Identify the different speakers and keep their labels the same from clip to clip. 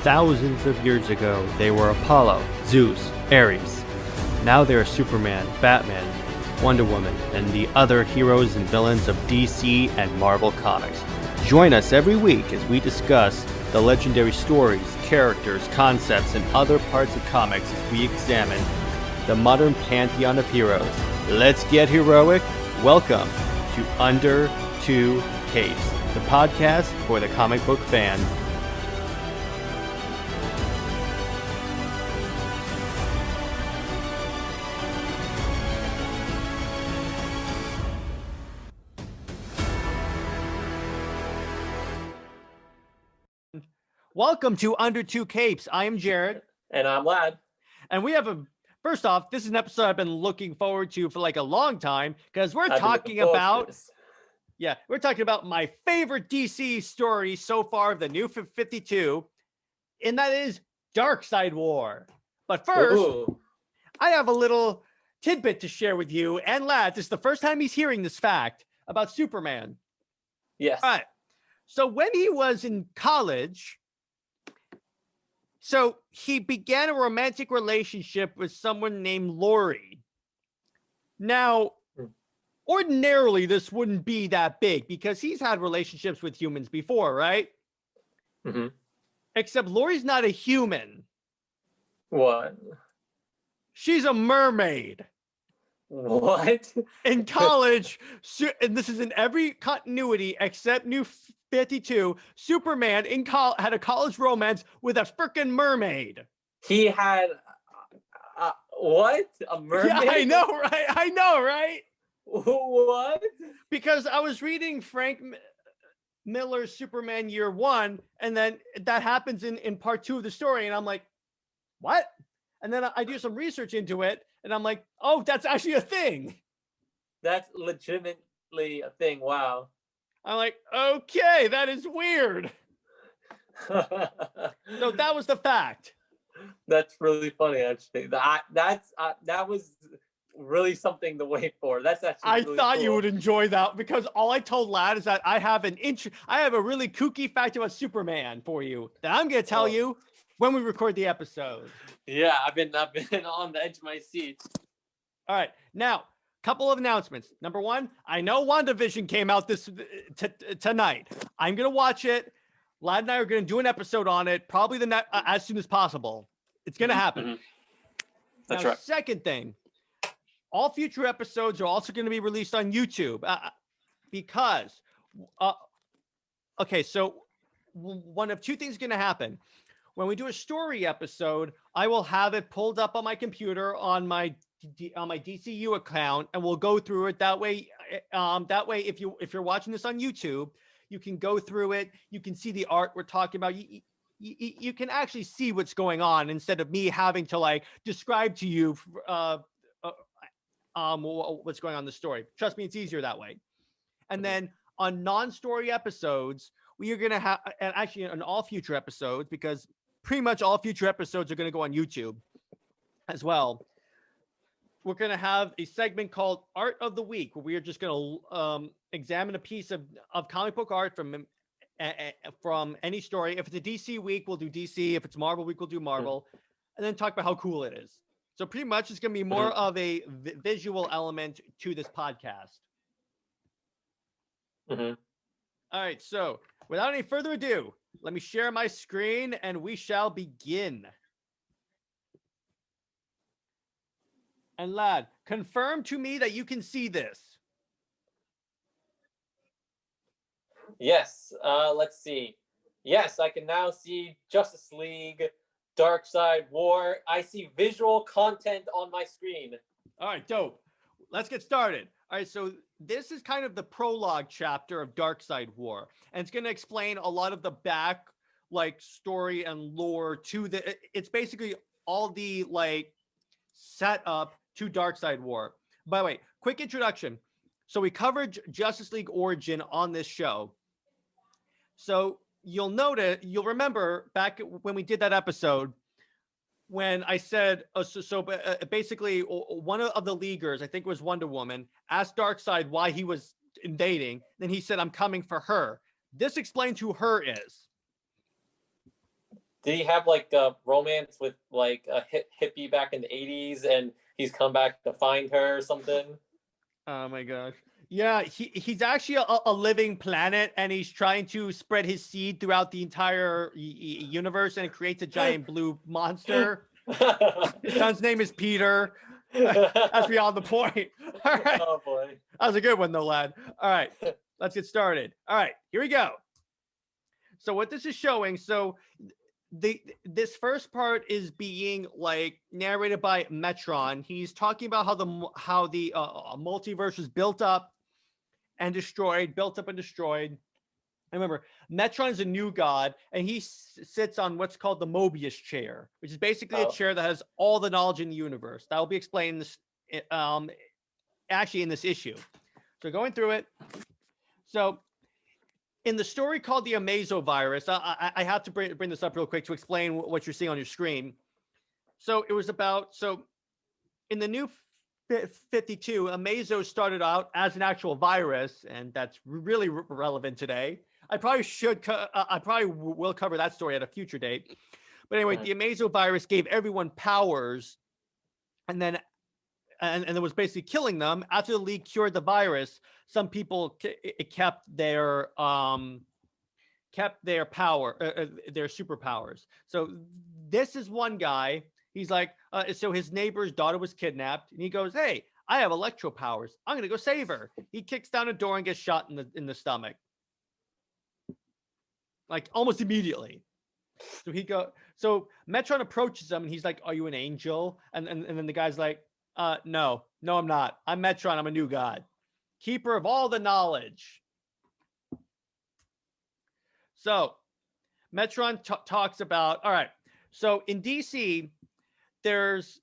Speaker 1: thousands of years ago, they were Apollo, Zeus, Ares. Now they are Superman, Batman, Wonder Woman, and the other heroes and villains of DC and Marvel Comics. Join us every week as we discuss the legendary stories, characters, concepts, and other parts of comics as we examine the modern pantheon of heroes. Let's get heroic. Welcome to Under Two Capes, the podcast for the comic book fan. Welcome to Under Two Capes. I am Jared.
Speaker 2: And I'm Lad.
Speaker 1: And we have first off, this is an episode I've been looking forward to for like a long time because we're talking about my favorite DC story so far of the New 52, and that is Darkseid War. But first, I have a little tidbit to share with you and Lad. This is the first time he's hearing this fact about Superman.
Speaker 2: Yes.
Speaker 1: All right. So when he was in college, so he began a romantic relationship with someone named Lori. Now, ordinarily, this wouldn't be that big because he's had relationships with humans before, right?
Speaker 2: Mm-hmm.
Speaker 1: Except Lori's not a human.
Speaker 2: What?
Speaker 1: She's a mermaid.
Speaker 2: What?
Speaker 1: In college, and this is in every continuity except New 52, Superman had a college romance with a freaking mermaid.
Speaker 2: He had what? A mermaid?
Speaker 1: Yeah, I know, right?
Speaker 2: What?
Speaker 1: Because I was reading Frank Miller's Superman Year One, and then that happens in part 2 of the story, and I'm like, what? And then I do some research into it, and I'm like, oh, that's actually a thing.
Speaker 2: That's legitimately a thing. Wow.
Speaker 1: I'm like, okay, that is weird. So that was the fact.
Speaker 2: That's really funny, actually. That was really something to wait for. That's actually really
Speaker 1: thought
Speaker 2: cool.
Speaker 1: You would enjoy that because all I told Lad is that I have a really kooky fact about Superman for you that I'm going to tell you when we record the episode.
Speaker 2: Yeah, I've been on the edge of my seat.
Speaker 1: All right, now. Couple of announcements. Number one, I know WandaVision came out tonight. I'm going to watch it. Lad and I are going to do an episode on it, probably as soon as possible. It's going to happen.
Speaker 2: Mm-hmm. That's
Speaker 1: now,
Speaker 2: right.
Speaker 1: Second thing, all future episodes are also going to be released on YouTube because, so one of two things is going to happen. When we do a story episode, I will have it pulled up on my computer on my DCU account, and we'll go through it that way. If you're watching this on YouTube, you can go through it. You can see the art we're talking about. You can actually see what's going on instead of me having to like describe to you what's going on in the story. Trust me, it's easier that way. And then on non-story episodes, we are going to have, and actually on all future episodes, because pretty much all future episodes are going to go on YouTube as well. We're going to have a segment called Art of the Week, where we are just going to examine a piece of comic book art from any story. If it's a DC week, we'll do DC. If it's Marvel week, we'll do Marvel. And then talk about how cool it is. So pretty much it's going to be more of a visual element to this podcast.
Speaker 2: Mm-hmm.
Speaker 1: All right, so without any further ado, let me share my screen and we shall begin. And Lad, confirm to me that you can see this.
Speaker 2: Yes. Let's see. Yes, I can now see Justice League, Darkseid War. I see visual content on my screen.
Speaker 1: All right, dope. Let's get started. All right, so this is kind of the prologue chapter of Darkseid War, and it's going to explain a lot of the back story and lore to it's basically all the setup to Darkseid War. By the way, quick introduction. So we covered Justice League Origin on this show. So you'll remember back when we did that episode, when I said, basically one of the Leaguers, I think it was Wonder Woman, asked Darkseid why he was invading. Then he said, I'm coming for her. This explains who her is.
Speaker 2: did he have like a romance with like a hippie back in the 80s, and he's come back to find her or something?
Speaker 1: Oh my gosh. Yeah, he's actually a living planet, and he's trying to spread his seed throughout the entire universe, and it creates a giant blue monster. His son's name is Peter. That's beyond the point. All right.
Speaker 2: Oh boy.
Speaker 1: That was a good one, though, lad. All right. Let's get started. All right. Here we go. So what this is showing, so this first part is being like narrated by Metron. He's talking about how the multiverse was built up and destroyed, built up and destroyed. And remember, Metron is a new god, and he sits on what's called the Mobius chair, which is basically a chair that has all the knowledge in the universe. That will be explained this, actually in this issue. So going through it. So in the story called the Amazovirus, I have to bring this up real quick to explain what you're seeing on your screen. So it was about, so in the new 52, Amazo started out as an actual virus, and that's really relevant today. I probably will cover that story at a future date. But anyway, the Amazovirus gave everyone powers, and then and it was basically killing them. After the League cured the virus, some people kept their power, their superpowers. So this is one guy. He's like, so his neighbor's daughter was kidnapped, and he goes, "Hey, I have electro powers. I'm gonna go save her." He kicks down a door and gets shot in the stomach, like almost immediately. So Metron approaches him, and he's like, "Are you an angel?" And then the guy's like, no, I'm not. I'm Metron. I'm a new god, keeper of all the knowledge." So Metron talks about, all right, so in DC, there's,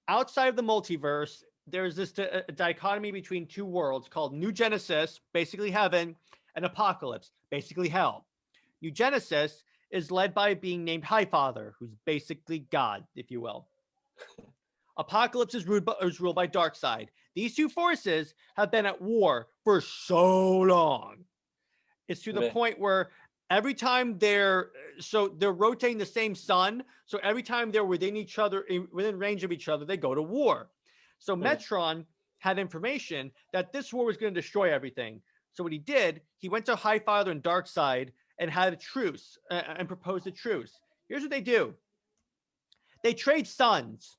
Speaker 1: outside of the multiverse, there's this dichotomy between two worlds called New Genesis, basically heaven, and Apocalypse, basically hell. New Genesis is led by a being named Highfather, who's basically God, if you will. Apocalypse is ruled by Darkseid. These two forces have been at war for so long. It's to the point where every time they're rotating the same sun. So every time they're within each other, within range of each other, they go to war. So Metron had information that this war was going to destroy everything. So what he did, he went to Highfather and Darkseid and had a truce and proposed a truce. Here's what they do. They trade sons.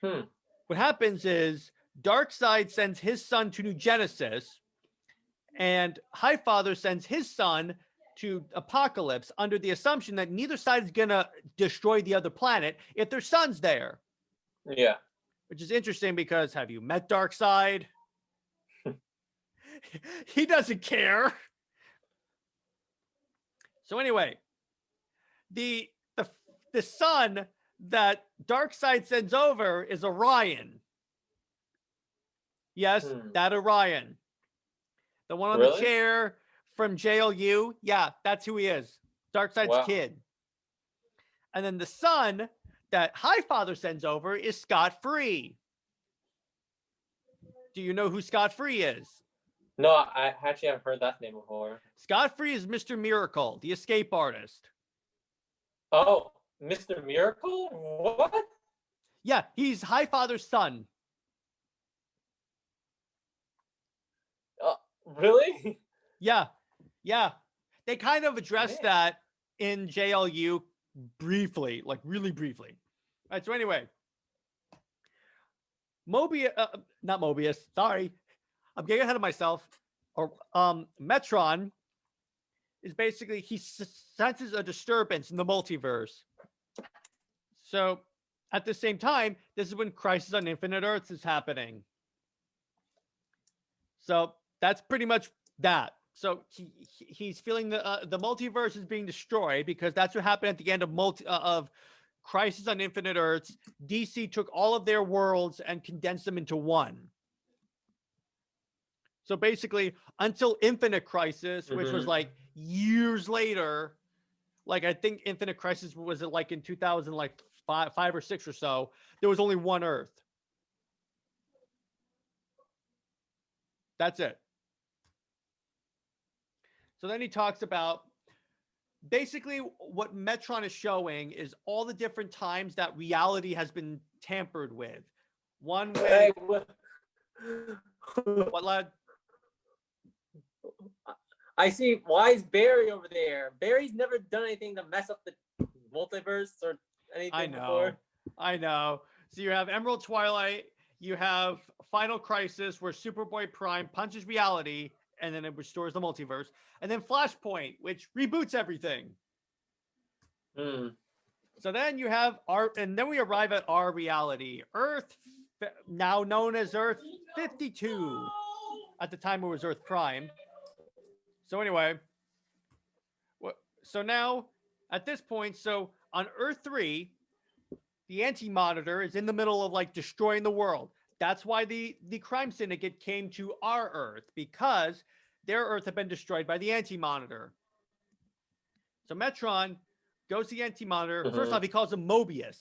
Speaker 1: What happens is Darkseid sends his son to New Genesis, and Highfather sends his son to Apocalypse under the assumption that neither side is going to destroy the other planet if their son's there.
Speaker 2: Yeah.
Speaker 1: Which is interesting because, have you met Darkseid? He doesn't care. So anyway, the son that Darkseid sends over is Orion. Yes, that Orion. The one on the chair from JLU. Yeah, that's who he is. Darkseid's kid. And then the son that Highfather sends over is Scott Free. Do you know who Scott Free is?
Speaker 2: No, I actually haven't heard that name before.
Speaker 1: Scott Free is Mr. Miracle, the escape artist.
Speaker 2: Oh, Mr. Miracle? What?
Speaker 1: Yeah, he's Highfather's son.
Speaker 2: Really?
Speaker 1: Yeah. They kind of addressed that in JLU briefly, like really briefly. All right, so anyway. Not Mobius, sorry. I'm getting ahead of myself. Or Metron is basically, he senses a disturbance in the multiverse. So at the same time, this is when Crisis on Infinite Earths is happening. So that's pretty much that. So he's feeling the multiverse is being destroyed because that's what happened at the end of Crisis on Infinite Earths. DC took all of their worlds and condensed them into one. So basically, until Infinite Crisis, which was like years later, like I think Infinite Crisis was like in 2005 or 6 or so, there was only one Earth. That's it. So then he talks about basically what Metron is showing is all the different times that reality has been tampered with. One with
Speaker 2: Hey,
Speaker 1: what, lad?
Speaker 2: I see. Why is Barry over there? Barry's never done anything to mess up the multiverse or anything before.
Speaker 1: I know. So you have Emerald Twilight, you have Final Crisis, where Superboy Prime punches reality, and then it restores the multiverse, and then Flashpoint, which reboots everything. So then you have and then we arrive at our reality, Earth, now known as Earth 52. At the time, it was Earth Prime. So anyway, so now at this point, so on Earth 3, the Antimatter is in the middle of like destroying the world. That's why the crime syndicate came to our Earth, because their Earth had been destroyed by the Antimatter. So Metron goes to the Antimatter. First off, he calls him Mobius.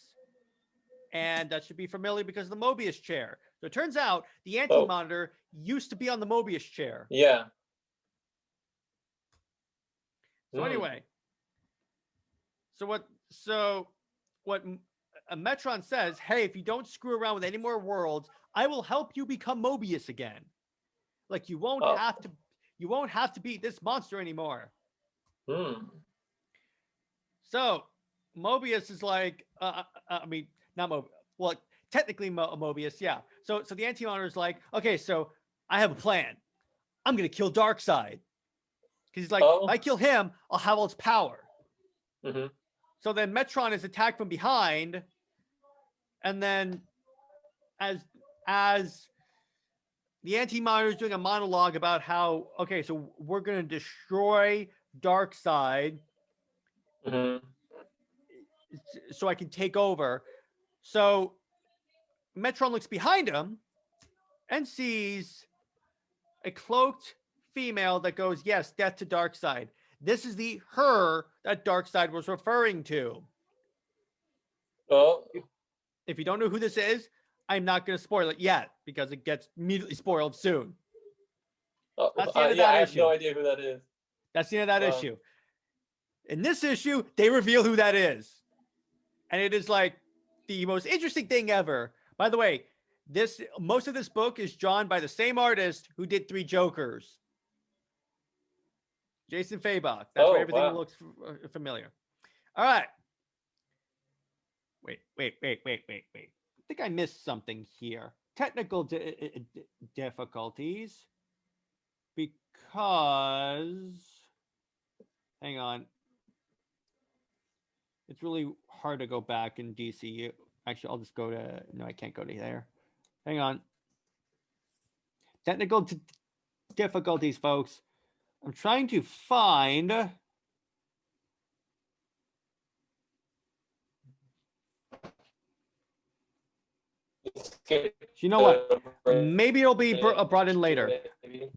Speaker 1: And that should be familiar because of the Mobius chair. So it turns out the Antimatter used to be on the Mobius chair.
Speaker 2: Yeah.
Speaker 1: So anyway, so what Metron says, hey, if you don't screw around with any more worlds, I will help you become Mobius again. Like you won't have to beat this monster anymore. So Mobius is like, I mean, not Mobius. Well, technically Mobius, yeah. So the Antimatter is like, okay, so I have a plan. I'm gonna kill Darkseid. Because he's like, if I kill him, I'll have all his power. So then Metron is attacked from behind. And then as the Antimatter is doing a monologue about how, okay, so we're going to destroy Darkseid so I can take over. So Metron looks behind him and sees a cloaked female that goes, yes, death to Darkseid. This is the her that Darkseid was referring to. If you don't know who this is, I'm not going to spoil it yet because it gets immediately spoiled soon. That's the end of that
Speaker 2: I have
Speaker 1: issue.
Speaker 2: no idea who that is.
Speaker 1: That's the end of that issue. In this issue, they reveal who that is. And it is like the most interesting thing ever. By the way, most of this book is drawn by the same artist who did 3 Jokers. Jason Fabok. That's why everything looks familiar. All right. Wait. I think I missed something here. Technical difficulties. Because, hang on. It's really hard to go back in DCU. Actually, I'll just go to, no, I can't go to there. Hang on. Technical difficulties, folks. I'm trying to find. You know what? Maybe it'll be brought in later. Maybe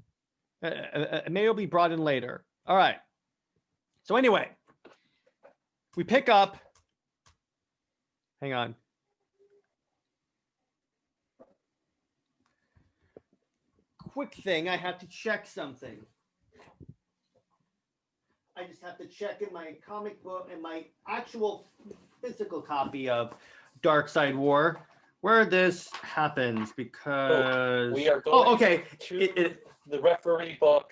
Speaker 1: it'll be brought in later. All right. So anyway, we pick up. Hang on. Quick thing, I have to check something. I just have to check in my comic book and my actual physical copy of Darkseid War where this happens, because
Speaker 2: we are going
Speaker 1: okay
Speaker 2: to the referee book.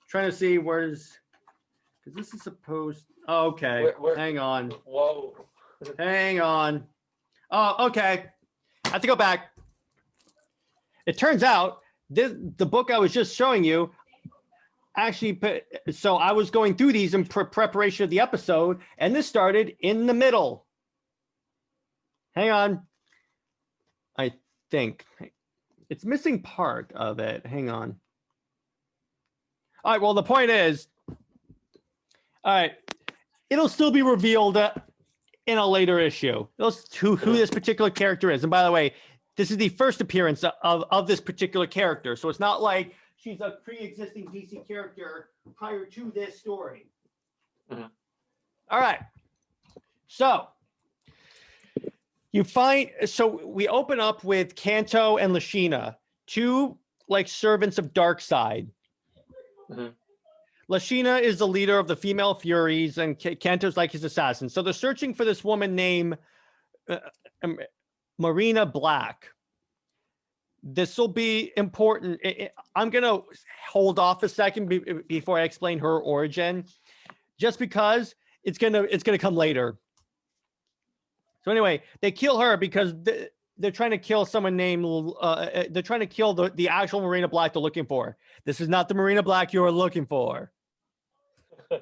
Speaker 1: Trying to see where's, because this is supposed, okay, hang on.
Speaker 2: Whoa.
Speaker 1: Hang on. Oh, okay. I have to go back. It turns out the book I was just showing you actually, so I was going through these in preparation of the episode, and this started in the middle. Hang on. I think it's missing part of it. Hang on. All right, well, the point is, all right, it'll still be revealed in a later issue. Who this particular character is. And by the way, this is the first appearance of this particular character. So it's not like she's a pre-existing DC character prior to this story. Mm-hmm. All right. So we open up with Kanto and Lashina, two like servants of Darkseid. Mm-hmm. Lashina is the leader of the female Furies, and Kanto's like his assassin. So they're searching for this woman named Marina Black. This will be important. I'm going to hold off a second before I explain her origin, just because it's going to come later. So anyway, they kill her because they're trying to kill someone named, they're trying to kill the actual Marina Black they're looking for. This is not the Marina Black you're looking for. So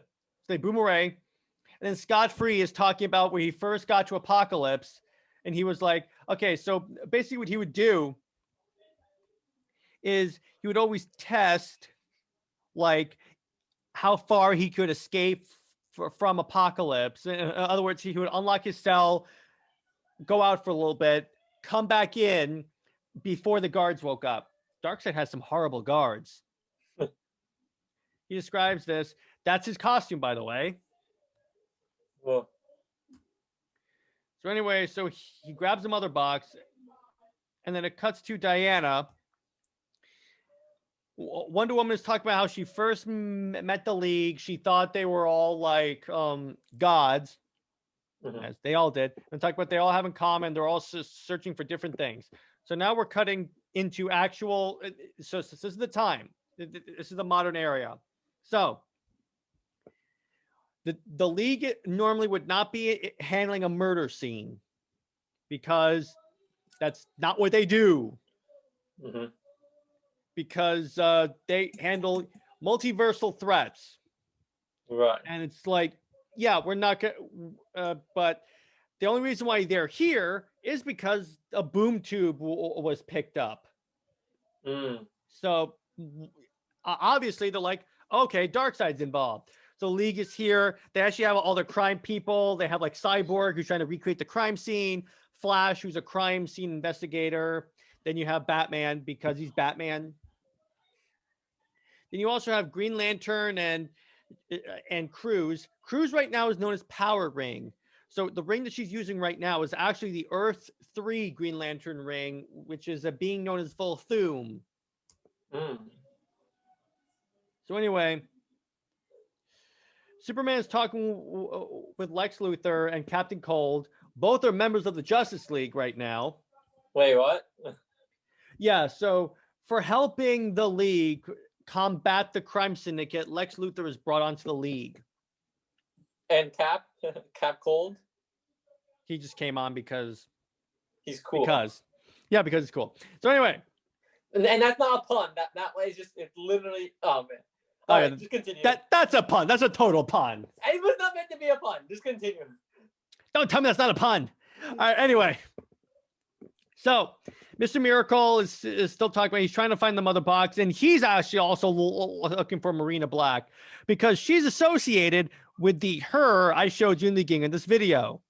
Speaker 1: they boomerang. And then Scott Free is talking about where he first got to Apocalypse. And he was like, okay, so basically what he would do is he would always test like how far he could escape from Apocalypse. In other words, he would unlock his cell, go out for a little bit, come back in before the guards woke up. Darkseid has some horrible guards. He describes this. That's his costume, by the way.
Speaker 2: Well.
Speaker 1: So anyway, so he grabs the mother box, and then it cuts to Diana. Wonder Woman is talking about how she first met the League. She thought they were all like gods, as they all did. And talk about they all have in common. They're all searching for different things. So now we're cutting into actual. So this is the time. This is the modern era. So the League normally would not be handling a murder scene because that's not what they do. Because they handle multiversal threats.
Speaker 2: Right.
Speaker 1: And it's like, yeah, we're not going to, but the only reason why they're here is because a boom tube was picked up. So obviously they're like, okay, Darkseid's involved. So League is here. They actually have all their crime people. They have like Cyborg, who's trying to recreate the crime scene. Flash, who's a crime scene investigator. Then you have Batman because he's Batman. Then you also have Green Lantern and Cruz. Cruz right now is known as Power Ring. So the ring that she's using right now is actually the Earth 3 Green Lantern ring, which is a being known as Volthoom. So anyway, Superman is talking with Lex Luthor and Captain Cold. Both are members of the Justice League right now.
Speaker 2: Wait, what?
Speaker 1: Yeah, so for helping the League combat the crime syndicate, Lex Luthor is brought onto the League.
Speaker 2: And Cap Cold?
Speaker 1: He just came on because
Speaker 2: he's cool.
Speaker 1: Because it's cool. So anyway.
Speaker 2: And that's not a pun. That way is just, it's literally, oh man. All right, just continue.
Speaker 1: That's a pun. That's a total pun.
Speaker 2: It was not meant to be a pun. Just continue.
Speaker 1: Don't tell me that's not a pun. All right, anyway. So, Mr. Miracle is still talking about, he's trying to find the mother box, and he's actually also looking for Marina Black because she's associated with her I showed you in the beginning of this video.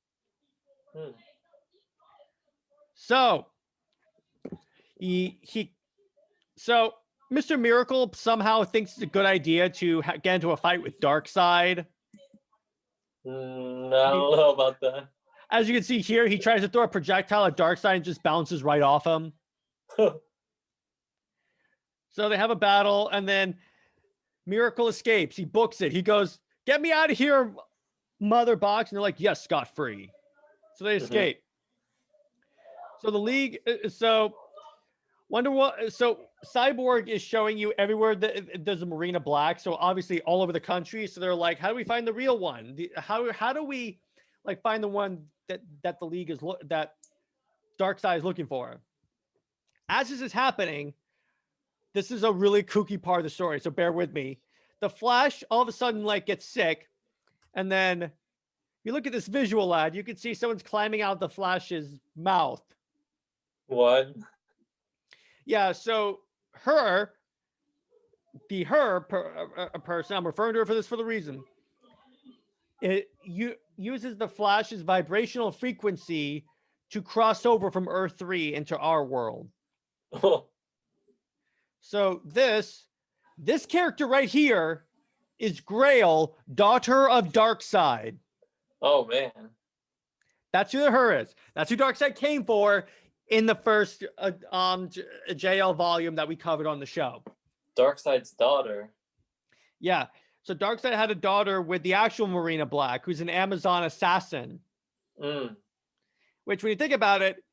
Speaker 1: So, so Mr. Miracle somehow thinks it's a good idea to get into a fight with Darkseid.
Speaker 2: I don't know about that.
Speaker 1: As you can see here, he tries to throw a projectile at Darkseid and just bounces right off him. So they have a battle, and then Miracle escapes. He books it. He goes, "Get me out of here, mother box." And they're like, "Yes, scot-free." So they escape. So the League, so Cyborg is showing you everywhere that there's a Marina Black. So obviously all over the country. So they're like, how do we find the real one? How do we like find the one that the League is that Darkseid is looking for? As this is happening, this is a really kooky part of the story. So bear with me. The Flash all of a sudden like gets sick, and then if you look at this visual ad, you can see someone's climbing out the Flash's mouth.
Speaker 2: What?
Speaker 1: Yeah, so person, I'm referring to her for the reason. It uses the Flash's vibrational frequency to cross over from Earth 3 into our world. So this character right here is Grail, daughter of Darkseid.
Speaker 2: Oh man.
Speaker 1: That's who her is. That's who Darkseid came for in the first JL volume that we covered on the show.
Speaker 2: Darkseid's daughter.
Speaker 1: Yeah. So Darkseid had a daughter with the actual Marina Black, who's an Amazon assassin. Which, when you think about it,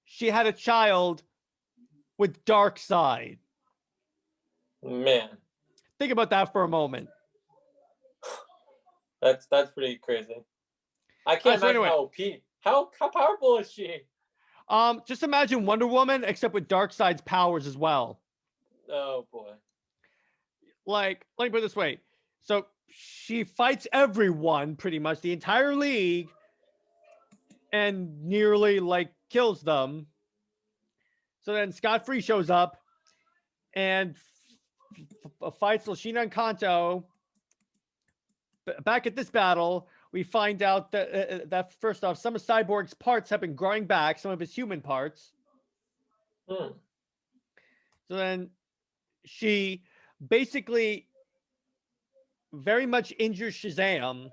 Speaker 1: she had a child with Darkseid.
Speaker 2: Man,
Speaker 1: Think about that for a moment.
Speaker 2: that's pretty crazy. I can't
Speaker 1: So
Speaker 2: imagine
Speaker 1: anyway,
Speaker 2: how powerful is she?
Speaker 1: Just imagine Wonder Woman, except with Darkseid's powers as well.
Speaker 2: Oh boy.
Speaker 1: Like, let me put it this way. So she fights everyone, pretty much, the entire league, and nearly, like, kills them. So then Scott Free shows up and fights Lashina and Kanto. Back at this battle, we find out that first off, some of Cyborg's parts have been growing back, some of his human parts. So then she basically very much injures Shazam,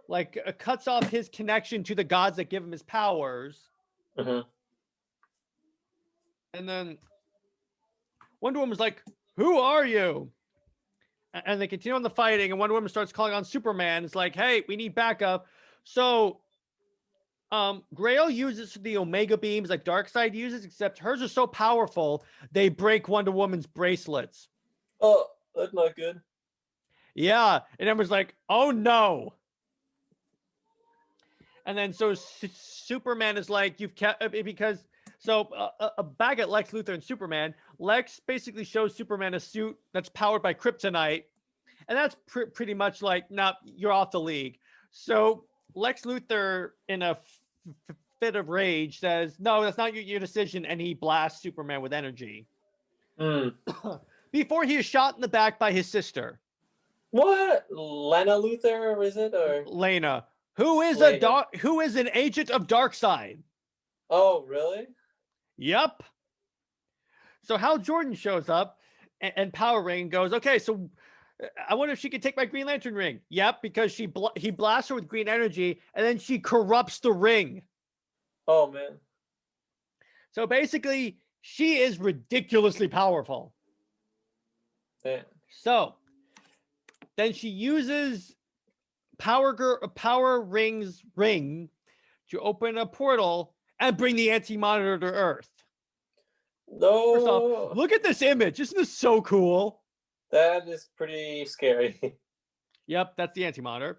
Speaker 1: like cuts off his connection to the gods that give him his powers. And then Wonder Woman's like, "Who are you?" And they continue on the fighting, and Wonder Woman starts calling on Superman. It's like, "Hey, we need backup." So Grail uses the Omega beams like Darkseid uses, except hers are so powerful they break Wonder Woman's bracelets.
Speaker 2: Oh, that's not good.
Speaker 1: Yeah, and everyone's like, "Oh no!" And then so Superman is like, "You've kept," because back at Lex Luthor and Superman, Lex basically shows Superman a suit that's powered by kryptonite, and that's pretty much like, "Nah, you're off the league." So Lex Luthor, in a fit of rage, says, "No, that's not your decision," and he blasts Superman with energy. Before he is shot in the back by his sister.
Speaker 2: What? Lena Luthor, is it? Or
Speaker 1: Lena, who is who is an agent of Darkseid.
Speaker 2: Oh, really?
Speaker 1: Yep. So Hal Jordan shows up and Power Ring goes, "Okay, so I wonder if she could take my Green Lantern ring." Yep, because he blasts her with green energy and then she corrupts the ring.
Speaker 2: Oh, man.
Speaker 1: So basically, she is ridiculously powerful.
Speaker 2: Yeah.
Speaker 1: So then she uses Power Ring's ring to open a portal and bring the Antimatter to Earth.
Speaker 2: No.
Speaker 1: First off, look at this image. Isn't this so cool?
Speaker 2: That is pretty scary.
Speaker 1: Yep, that's the Antimatter.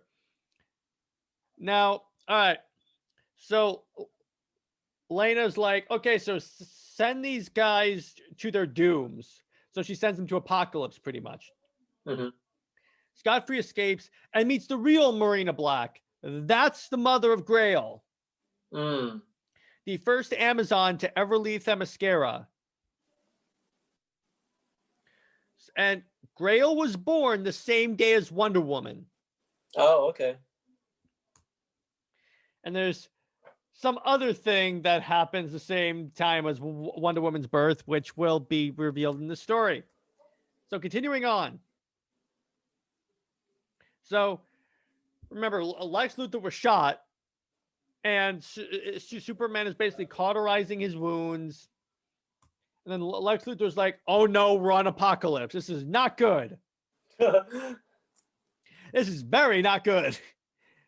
Speaker 1: Now, all right. So Lena's like, "Okay, so send these guys to their dooms." So she sends them to Apocalypse, pretty much. Scott Free escapes and meets the real Marina Black. That's the mother of Grail. The first Amazon to ever leave Themyscira. And Grail was born the same day as Wonder Woman.
Speaker 2: Oh, okay.
Speaker 1: And there's some other thing that happens the same time as Wonder Woman's birth, which will be revealed in the story. So continuing on. So remember, Lex Luthor was shot, and Superman is basically cauterizing his wounds. And then Lex Luthor's like, "Oh no, we're on Apocalypse. This is not good. This is very not good."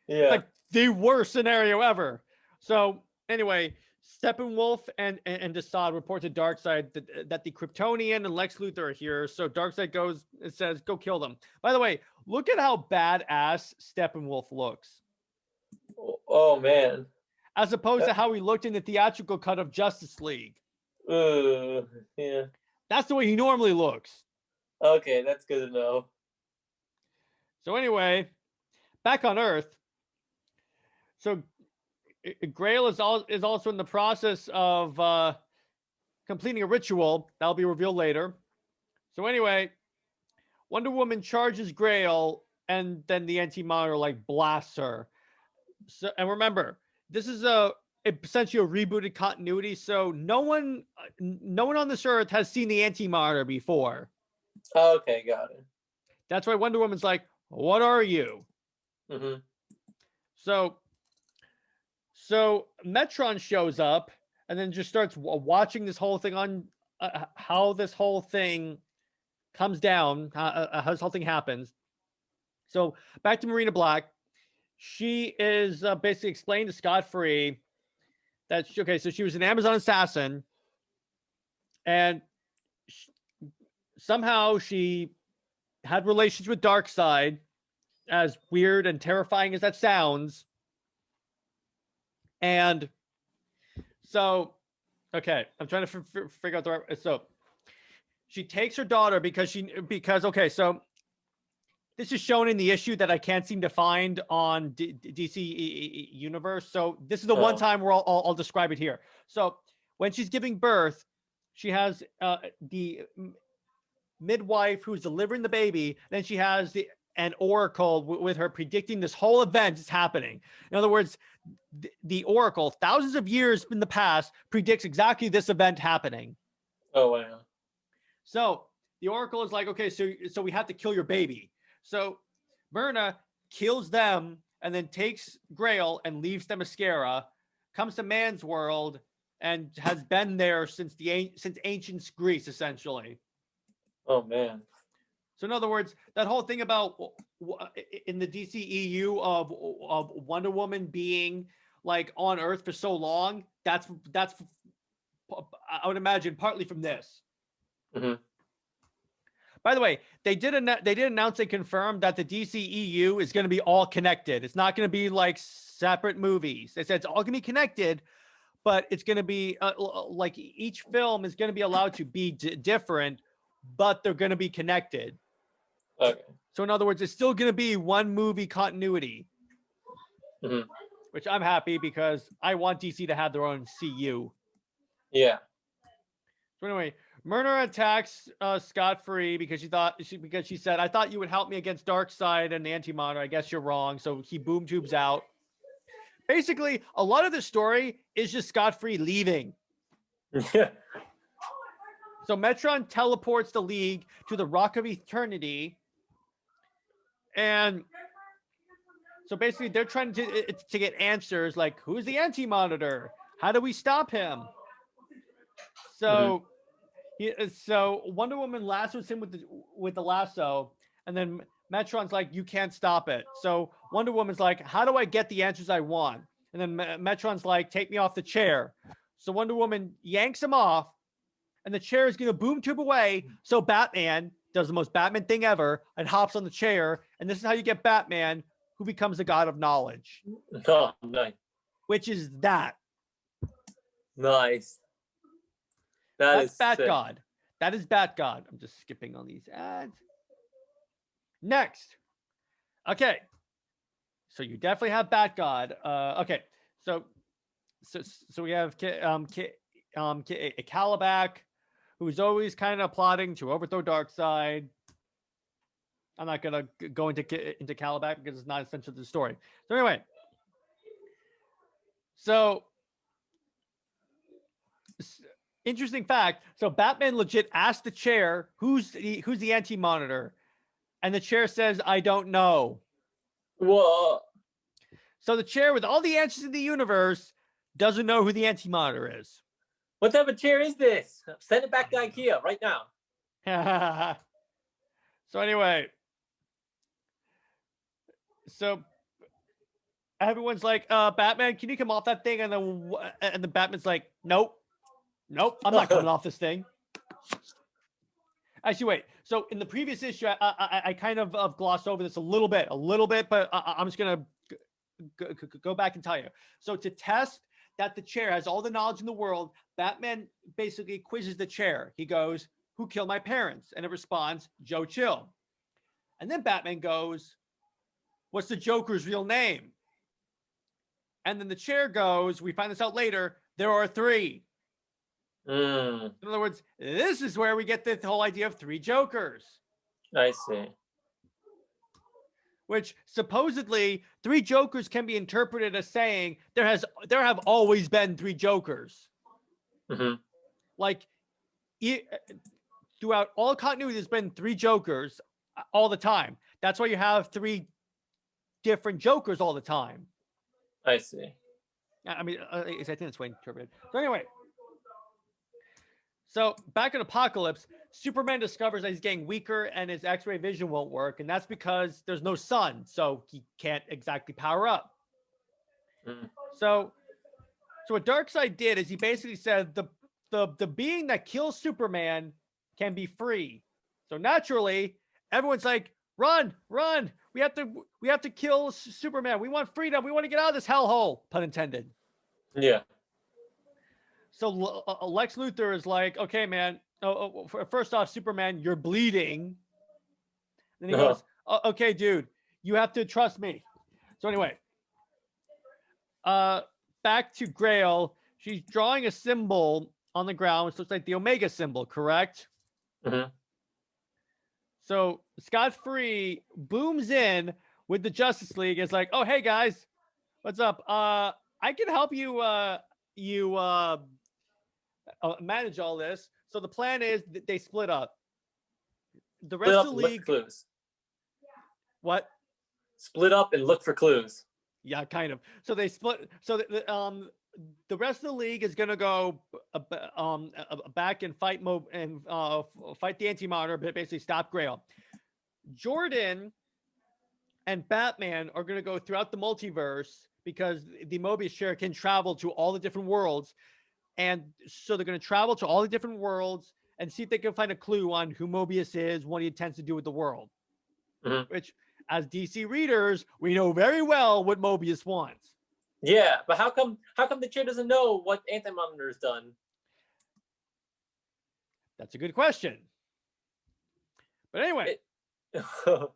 Speaker 2: Yeah.
Speaker 1: Like the worst scenario ever. So anyway, Steppenwolf and Desaad report to Darkseid that the Kryptonian and Lex Luthor are here. So Darkseid goes and says, "Go kill them." By the way, look at how badass Steppenwolf looks.
Speaker 2: Oh, man.
Speaker 1: As opposed to how he looked in the theatrical cut of Justice League.
Speaker 2: Yeah.
Speaker 1: That's the way he normally looks.
Speaker 2: Okay, that's good to know.
Speaker 1: So anyway, back on Earth. So Grail is also in the process of completing a ritual that'll be revealed later. So anyway, Wonder Woman charges Grail, and then the Antimatter like blasts her. So, and remember, this is essentially a rebooted continuity. So no one on this Earth has seen the Antimatter before.
Speaker 2: Okay, got it.
Speaker 1: That's why Wonder Woman's like, "What are you?" So Metron shows up and then just starts watching this whole thing on how this whole thing comes down, how this whole thing happens. So back to Marina Black. She is basically explaining to Scott Free that okay, so she was an Amazon assassin, and somehow she had relations with Darkseid, as weird and terrifying as that sounds. And so, okay, I'm trying to figure out the right. So she takes her daughter because okay, so this is shown in the issue that I can't seem to find on DC Universe. So this is the one time where I'll describe it here. So when she's giving birth, she has the midwife who's delivering the baby. Then she has an oracle with her predicting this whole event is happening. In other words, the oracle, thousands of years in the past, predicts exactly this event happening.
Speaker 2: Oh, wow.
Speaker 1: So the oracle is like, okay, so we have to kill your baby. So Myrna kills them and then takes Grail and leaves Themyscira, comes to man's world, and has been there since ancient Greece, essentially.
Speaker 2: Oh, man.
Speaker 1: So in other words, that whole thing about in the DCEU of Wonder Woman being like on Earth for so long, that's I would imagine partly from this.
Speaker 2: Mm-hmm.
Speaker 1: By the way, they did announce and confirm that the DCEU is going to be all connected. It's not going to be like separate movies. They said it's all going to be connected, but it's going to be like each film is going to be allowed to be different, but they're going to be connected.
Speaker 2: Okay.
Speaker 1: So in other words, it's still going to be one movie continuity,
Speaker 2: Mm-hmm.
Speaker 1: which I'm happy because I want DC to have their own CU.
Speaker 2: Yeah.
Speaker 1: So anyway, Myrna attacks Scott Free because she said, "I thought you would help me against Darkseid and Antimatter. I guess you're wrong." So he boom tubes out. Basically, a lot of the story is just Scott Free leaving. So Metron teleports the League to the Rock of Eternity, and so basically they're trying to get answers like, who's the Anti-Monitor? How do we stop him? So. So Wonder Woman lassos him with the lasso, and then Metron's like, "You can't stop it." So Wonder Woman's like, "How do I get the answers I want?" And then Metron's like, "Take me off the chair." So Wonder Woman yanks him off, and the chair is gonna boom tube away. So Batman does the most Batman thing ever and hops on the chair, and this is how you get Batman, who becomes the god of knowledge.
Speaker 2: Oh, nice.
Speaker 1: Which is that.
Speaker 2: Nice.
Speaker 1: That's Bat-God. That is Bat-God. I'm just skipping on these ads. Next. Okay. So you definitely have Bat-God. Okay. So we have Calabac, who's always kind of plotting to overthrow Darkseid. I'm not gonna go into Calabac because it's not essential to the story. So anyway. So interesting fact. So Batman legit asked the chair, who's the Anti-Monitor? And the chair says, "I don't know."
Speaker 2: Whoa.
Speaker 1: So the chair with all the answers in the universe doesn't know who the Anti-Monitor is.
Speaker 2: What type of chair is this? Send it back to IKEA right now.
Speaker 1: So anyway. So everyone's like, Batman, can you come off that thing? And the Batman's like, nope, I'm not coming off this thing. Actually, wait. So in the previous issue, I kind of glossed over this a little bit, but I'm just gonna go back and tell you. So to test that the chair has all the knowledge in the world, Batman basically quizzes the chair. He goes, "Who killed my parents?" And it responds, "Joe Chill." And then Batman goes, "What's the Joker's real name?" And then the chair goes, we find this out later, "There are 3. In other words, this is where we get the whole idea of 3 Jokers.
Speaker 2: I see.
Speaker 1: Which supposedly 3 Jokers can be interpreted as saying there have always been 3 Jokers.
Speaker 2: Mm-hmm.
Speaker 1: Like throughout all continuity, there's been 3 Jokers all the time. That's why you have 3 different Jokers all the time.
Speaker 2: I see.
Speaker 1: I mean, I think it's way interpreted. So anyway, so back in Apocalypse, Superman discovers that he's getting weaker and his X-ray vision won't work, and that's because there's no sun, so he can't exactly power up. So what Darkseid did is he basically said the being that kills Superman can be free. So naturally, everyone's like, run! We have to kill Superman. We want freedom. We want to get out of this hellhole. Pun intended.
Speaker 2: Yeah.
Speaker 1: So Lex Luthor is like, okay, man. First off, Superman, you're bleeding. Then he goes, okay, dude, you have to trust me. So anyway, back to Grail. She's drawing a symbol on the ground, which looks like the Omega symbol, correct? So Scott Free booms in with the Justice League. It's like, oh, hey guys, what's up? I can help you manage all this. So the plan is that they split up. The rest of the league.
Speaker 2: Clues.
Speaker 1: What?
Speaker 2: Split up and look for clues.
Speaker 1: Yeah, kind of. So they split. So the rest of the league is gonna go back and fight fight the Antimatter, but basically stop Grail. Jordan and Batman are gonna go throughout the multiverse because the Mobius chair can travel to all the different worlds, and so they're gonna travel to all the different worlds and see if they can find a clue on who Mobius is, what he intends to do with the world. Which, as DC readers, we know very well what Mobius wants.
Speaker 2: Yeah, but how come the chair doesn't know what Antimatter's done?
Speaker 1: That's a good question. But anyway,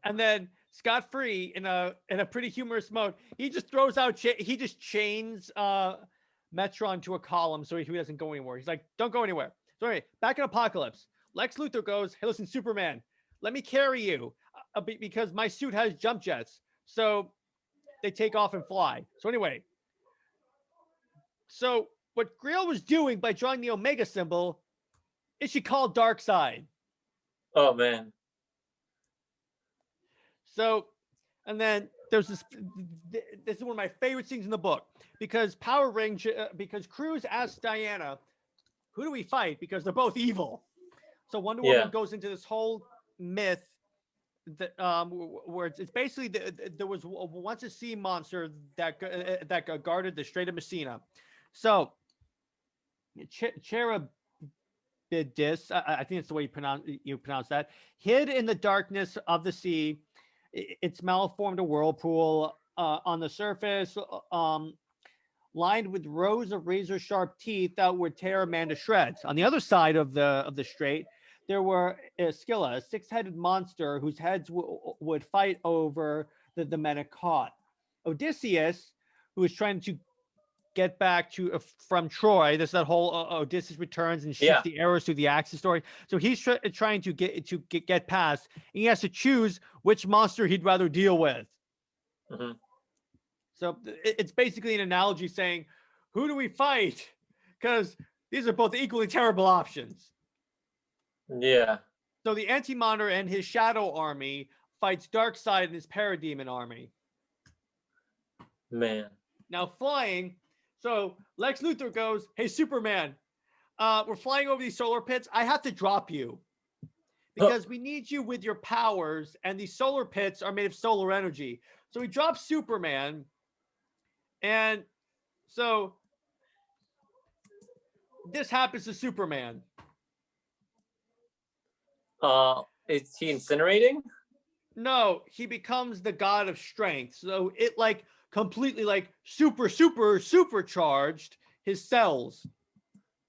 Speaker 1: and then Scott Free in a pretty humorous mode, he just throws out he just chains Metron to a column so he doesn't go anywhere. He's like, don't go anywhere. So anyway, back in Apocalypse, Lex Luthor goes, hey, listen, Superman, let me carry you because my suit has jump jets. So they take off and fly. So anyway, so what Grail was doing by drawing the Omega symbol is she called Darkseid.
Speaker 2: Oh, man.
Speaker 1: So, and then there's this is one of my favorite scenes in the book because because Cruz asks Diana, who do we fight? Because they're both evil. So Wonder Woman goes into this whole myth that where it's basically there was once a sea monster that guarded the Strait of Messina. So Charybdis, I think it's the way you pronounce that, hid in the darkness of the sea. Its mouth formed a whirlpool on the surface, lined with rows of razor-sharp teeth that would tear a man to shreds. On the other side of the strait, there were Scylla, a six-headed monster whose heads would fight over the men it caught. Odysseus, who was trying to get back from Troy. This is that whole Odysseus returns and shoots the arrows through the Axis story. So he's trying to get past, and he has to choose which monster he'd rather deal with. So it's basically an analogy saying, who do we fight? Because these are both equally terrible options.
Speaker 2: Yeah.
Speaker 1: So the Antimatter and his Shadow Army fights Darkseid and his Parademon Army.
Speaker 2: Man.
Speaker 1: Now flying. So Lex Luthor goes, hey, Superman, we're flying over these solar pits. I have to drop you because we need you with your powers, and these solar pits are made of solar energy. So he drops Superman, and so this happens to Superman.
Speaker 2: Is he incinerating?
Speaker 1: No, he becomes the god of strength. So it completely supercharged his cells.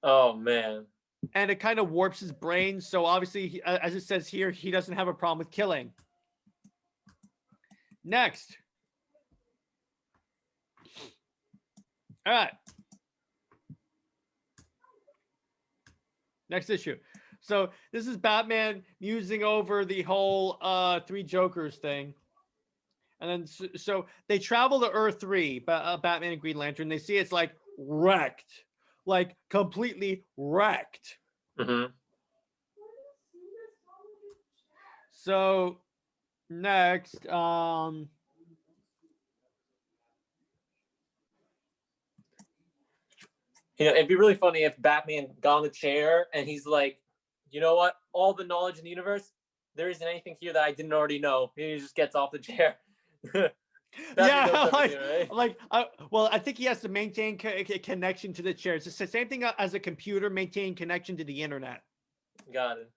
Speaker 2: Oh, man.
Speaker 1: And it kind of warps his brain. So obviously, as it says here, he doesn't have a problem with killing. Next. All right. Next issue. So this is Batman musing over the whole Three Jokers thing. And then so they travel to Earth 3, Batman and Green Lantern. They see it's wrecked, completely wrecked. So next,
Speaker 2: it'd be really funny if Batman got on the chair and he's like, you know what? All the knowledge in the universe, there isn't anything here that I didn't already know. He just gets off the chair.
Speaker 1: Yeah,
Speaker 2: Knows everything, right?
Speaker 1: well, I think he has to maintain connection to the chair. It's the same thing as a computer maintaining connection to the internet.
Speaker 2: Got it.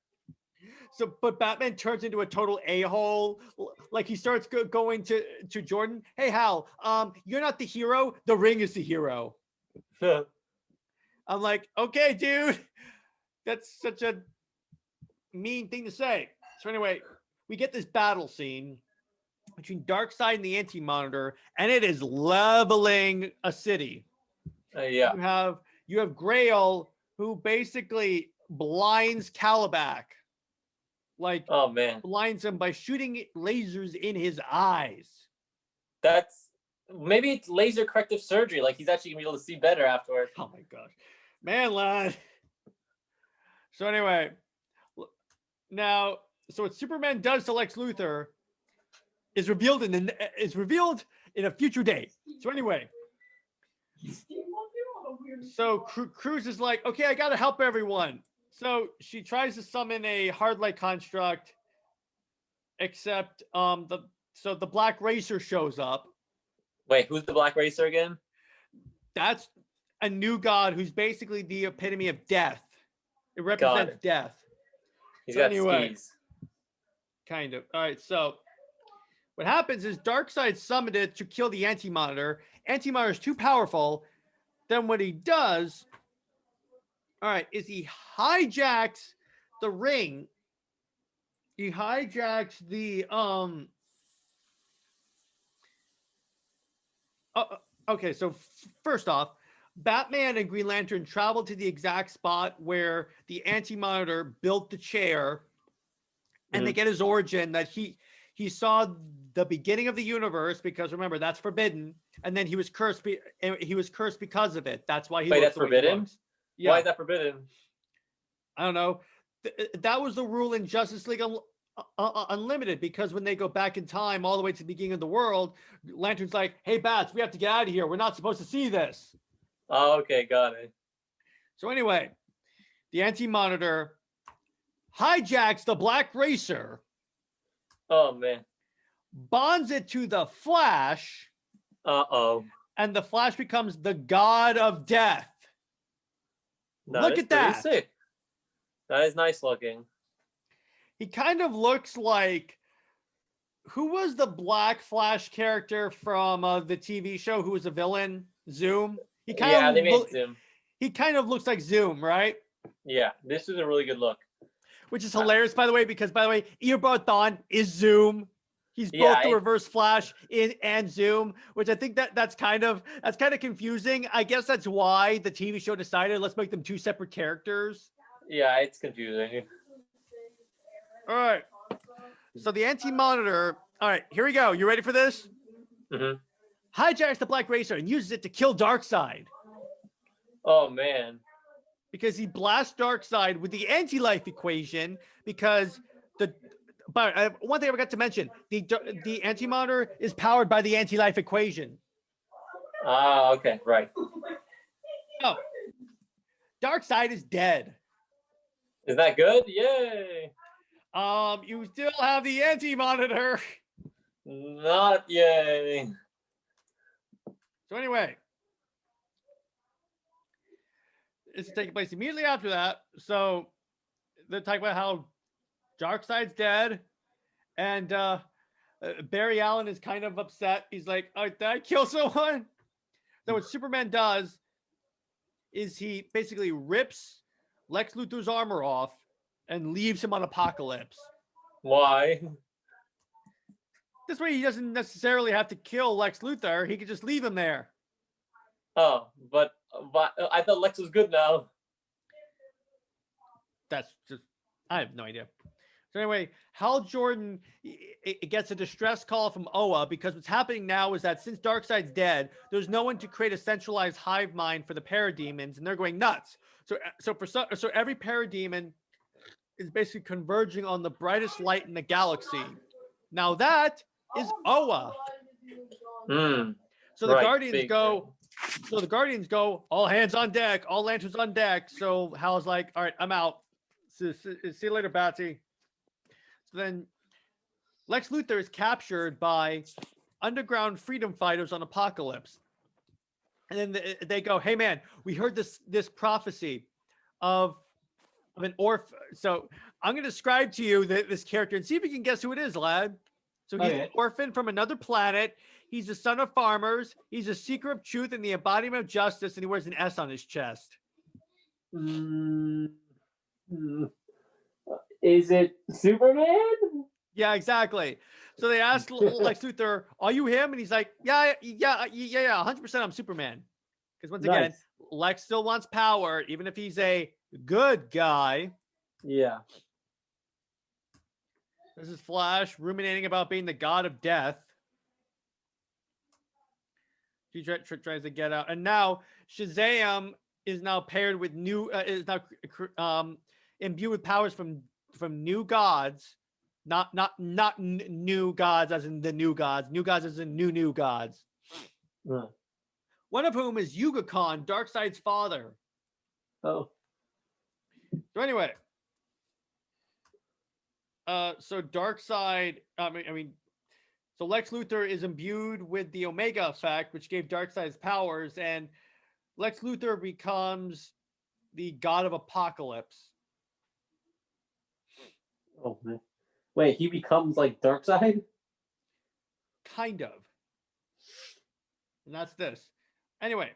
Speaker 1: So, but Batman turns into a total a-hole. Like he starts going to Jordan. Hey, Hal, you're not the hero. The Ring is the hero. I'm like, okay, dude, that's such a mean thing to say. So anyway, we get this battle scene between Darkseid and the Anti-Monitor, and it is leveling a city.
Speaker 2: Yeah.
Speaker 1: You have Grail, who basically blinds Calabac. Like,
Speaker 2: oh man,
Speaker 1: blinds him by shooting lasers in his eyes.
Speaker 2: That's maybe it's laser corrective surgery. Like he's actually gonna be able to see better afterward.
Speaker 1: Oh my gosh, man, lad. So anyway, now, so what Superman does to Lex Luthor is revealed in a future date. So anyway, so Cruz is like, okay, I gotta help everyone. So she tries to summon a hard light construct, except the Black Racer shows up.
Speaker 2: Wait, who's the Black Racer again?
Speaker 1: That's a new god who's basically the epitome of death. It represents death.
Speaker 2: He's got skis.
Speaker 1: Kind of. All right, so what happens is Darkseid summoned it to kill the Anti-Monitor. Anti-Monitor is too powerful. Then what he does, all right, is he hijacks the ring. He hijacks the okay, so first off, Batman and Green Lantern travel to the exact spot where the Anti-Monitor built the chair, and they get his origin that he saw the beginning of the universe, because remember that's forbidden, and then he was cursed. He was cursed because of it. That's why he.
Speaker 2: Wait, that's forbidden. Yeah. Why is that forbidden?
Speaker 1: I don't know. That was the rule in Justice League Unlimited, because when they go back in time all the way to the beginning of the world, Lantern's like, hey, Bats, we have to get out of here. We're not supposed to see this.
Speaker 2: Oh, okay, got it.
Speaker 1: So anyway, the Anti-Monitor hijacks the Black Racer.
Speaker 2: Oh, man.
Speaker 1: Bonds it to the Flash.
Speaker 2: Uh-oh.
Speaker 1: And the Flash becomes the god of death. Look at that.
Speaker 2: Sick. That is nice looking.
Speaker 1: He kind of looks like, who was the Black Flash character from the TV show who was a villain? Zoom?
Speaker 2: They made Zoom.
Speaker 1: He kind of looks like Zoom, right?
Speaker 2: Yeah, this is a really good look.
Speaker 1: Which is hilarious, by the way, because, by the way, Eobard Thawne is Zoom. He's both the Reverse Flash and Zoom, which I think that's kind of confusing. I guess that's why the TV show decided, let's make them two separate characters.
Speaker 2: Yeah, it's confusing.
Speaker 1: All right. So the Anti-Monitor. All right, here we go. You ready for this?
Speaker 2: Mm-hmm.
Speaker 1: Hijacks the Black Racer and uses it to kill Darkseid.
Speaker 2: Oh, man.
Speaker 1: Because he blasts Darkseid with the anti-life equation, because one thing I forgot to mention, the Anti-Monitor is powered by the anti-life equation.
Speaker 2: Ah, okay, right.
Speaker 1: Oh, Darkseid is dead.
Speaker 2: Is that good? Yay.
Speaker 1: You still have the Anti-Monitor.
Speaker 2: Not yay.
Speaker 1: So anyway, it's taking place immediately after that. So they're talking about how Darkseid's dead, and Barry Allen is kind of upset. He's like, "Oh, did I kill someone?" So what Superman does is he basically rips Lex Luthor's armor off and leaves him on Apokolips.
Speaker 2: Why?
Speaker 1: This way he doesn't necessarily have to kill Lex Luthor. He could just leave him there.
Speaker 2: Oh, but I thought Lex was good now.
Speaker 1: That's just, I have no idea. So anyway, Hal Jordan gets a distress call from Oa, because what's happening now is that since Darkseid's dead, there's no one to create a centralized hive mind for the parademons, and they're going nuts. So every parademon is basically converging on the brightest light in the galaxy. Now that is Oa. So the Guardians go. So the Guardians go, all hands on deck, all lanterns on deck. So Hal's like, all right, I'm out. See you later, Batsy. So then Lex Luthor is captured by underground freedom fighters on Apocalypse. And then they go, hey, man, we heard this prophecy of an orphan. So I'm going to describe to you this character and see if you can guess who it is, lad. So he's an orphan from another planet. He's the son of farmers. He's a seeker of truth and the embodiment of justice, and he wears an S on his chest.
Speaker 2: Is it Superman?
Speaker 1: Yeah, exactly. So they asked Lex Luthor, "Are you him?" And he's like, "Yeah, 100%. I'm Superman." Because once again, Lex still wants power, even if he's a good guy.
Speaker 2: Yeah.
Speaker 1: This is Flash ruminating about being the god of death. He tries to get out, and now Shazam is now paired with is now imbued with powers from new gods. Not new gods as in the new gods. New gods as in new gods. One of whom is Yuga Khan, Darkseid's father.
Speaker 2: Oh.
Speaker 1: So anyway. So Darkseid, so Lex Luthor is imbued with the Omega effect, which gave Darkseid's powers, and Lex Luthor becomes the god of Apocalypse.
Speaker 2: Oh, man. Wait, he becomes like Darkseid?
Speaker 1: Kind of. And that's this. Anyway,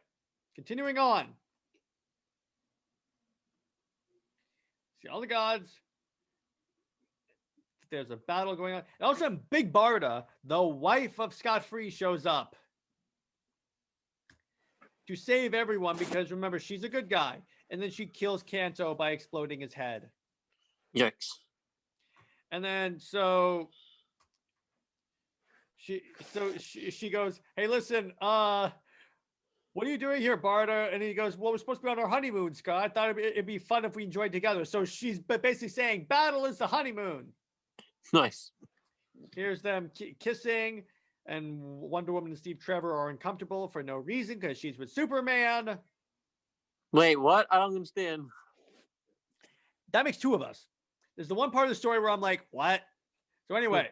Speaker 1: continuing on. See all the gods. There's a battle going on. And all of a sudden, Big Barda, the wife of Scott Free, shows up to save everyone because, remember, she's a good guy. And then she kills Kanto by exploding his head.
Speaker 3: Yikes.
Speaker 1: And then so she goes, "Hey, listen, what are you doing here, Barda?" And he goes, "Well, we're supposed to be on our honeymoon, Scott. I thought it'd be fun if we enjoyed together." So she's basically saying, battle is the honeymoon.
Speaker 3: Nice.
Speaker 1: Here's them kissing, and Wonder Woman and Steve Trevor are uncomfortable for no reason because she's with Superman.
Speaker 3: Wait, what? I don't understand.
Speaker 1: That makes two of us. There's the one part of the story where I'm like, what? So anyway,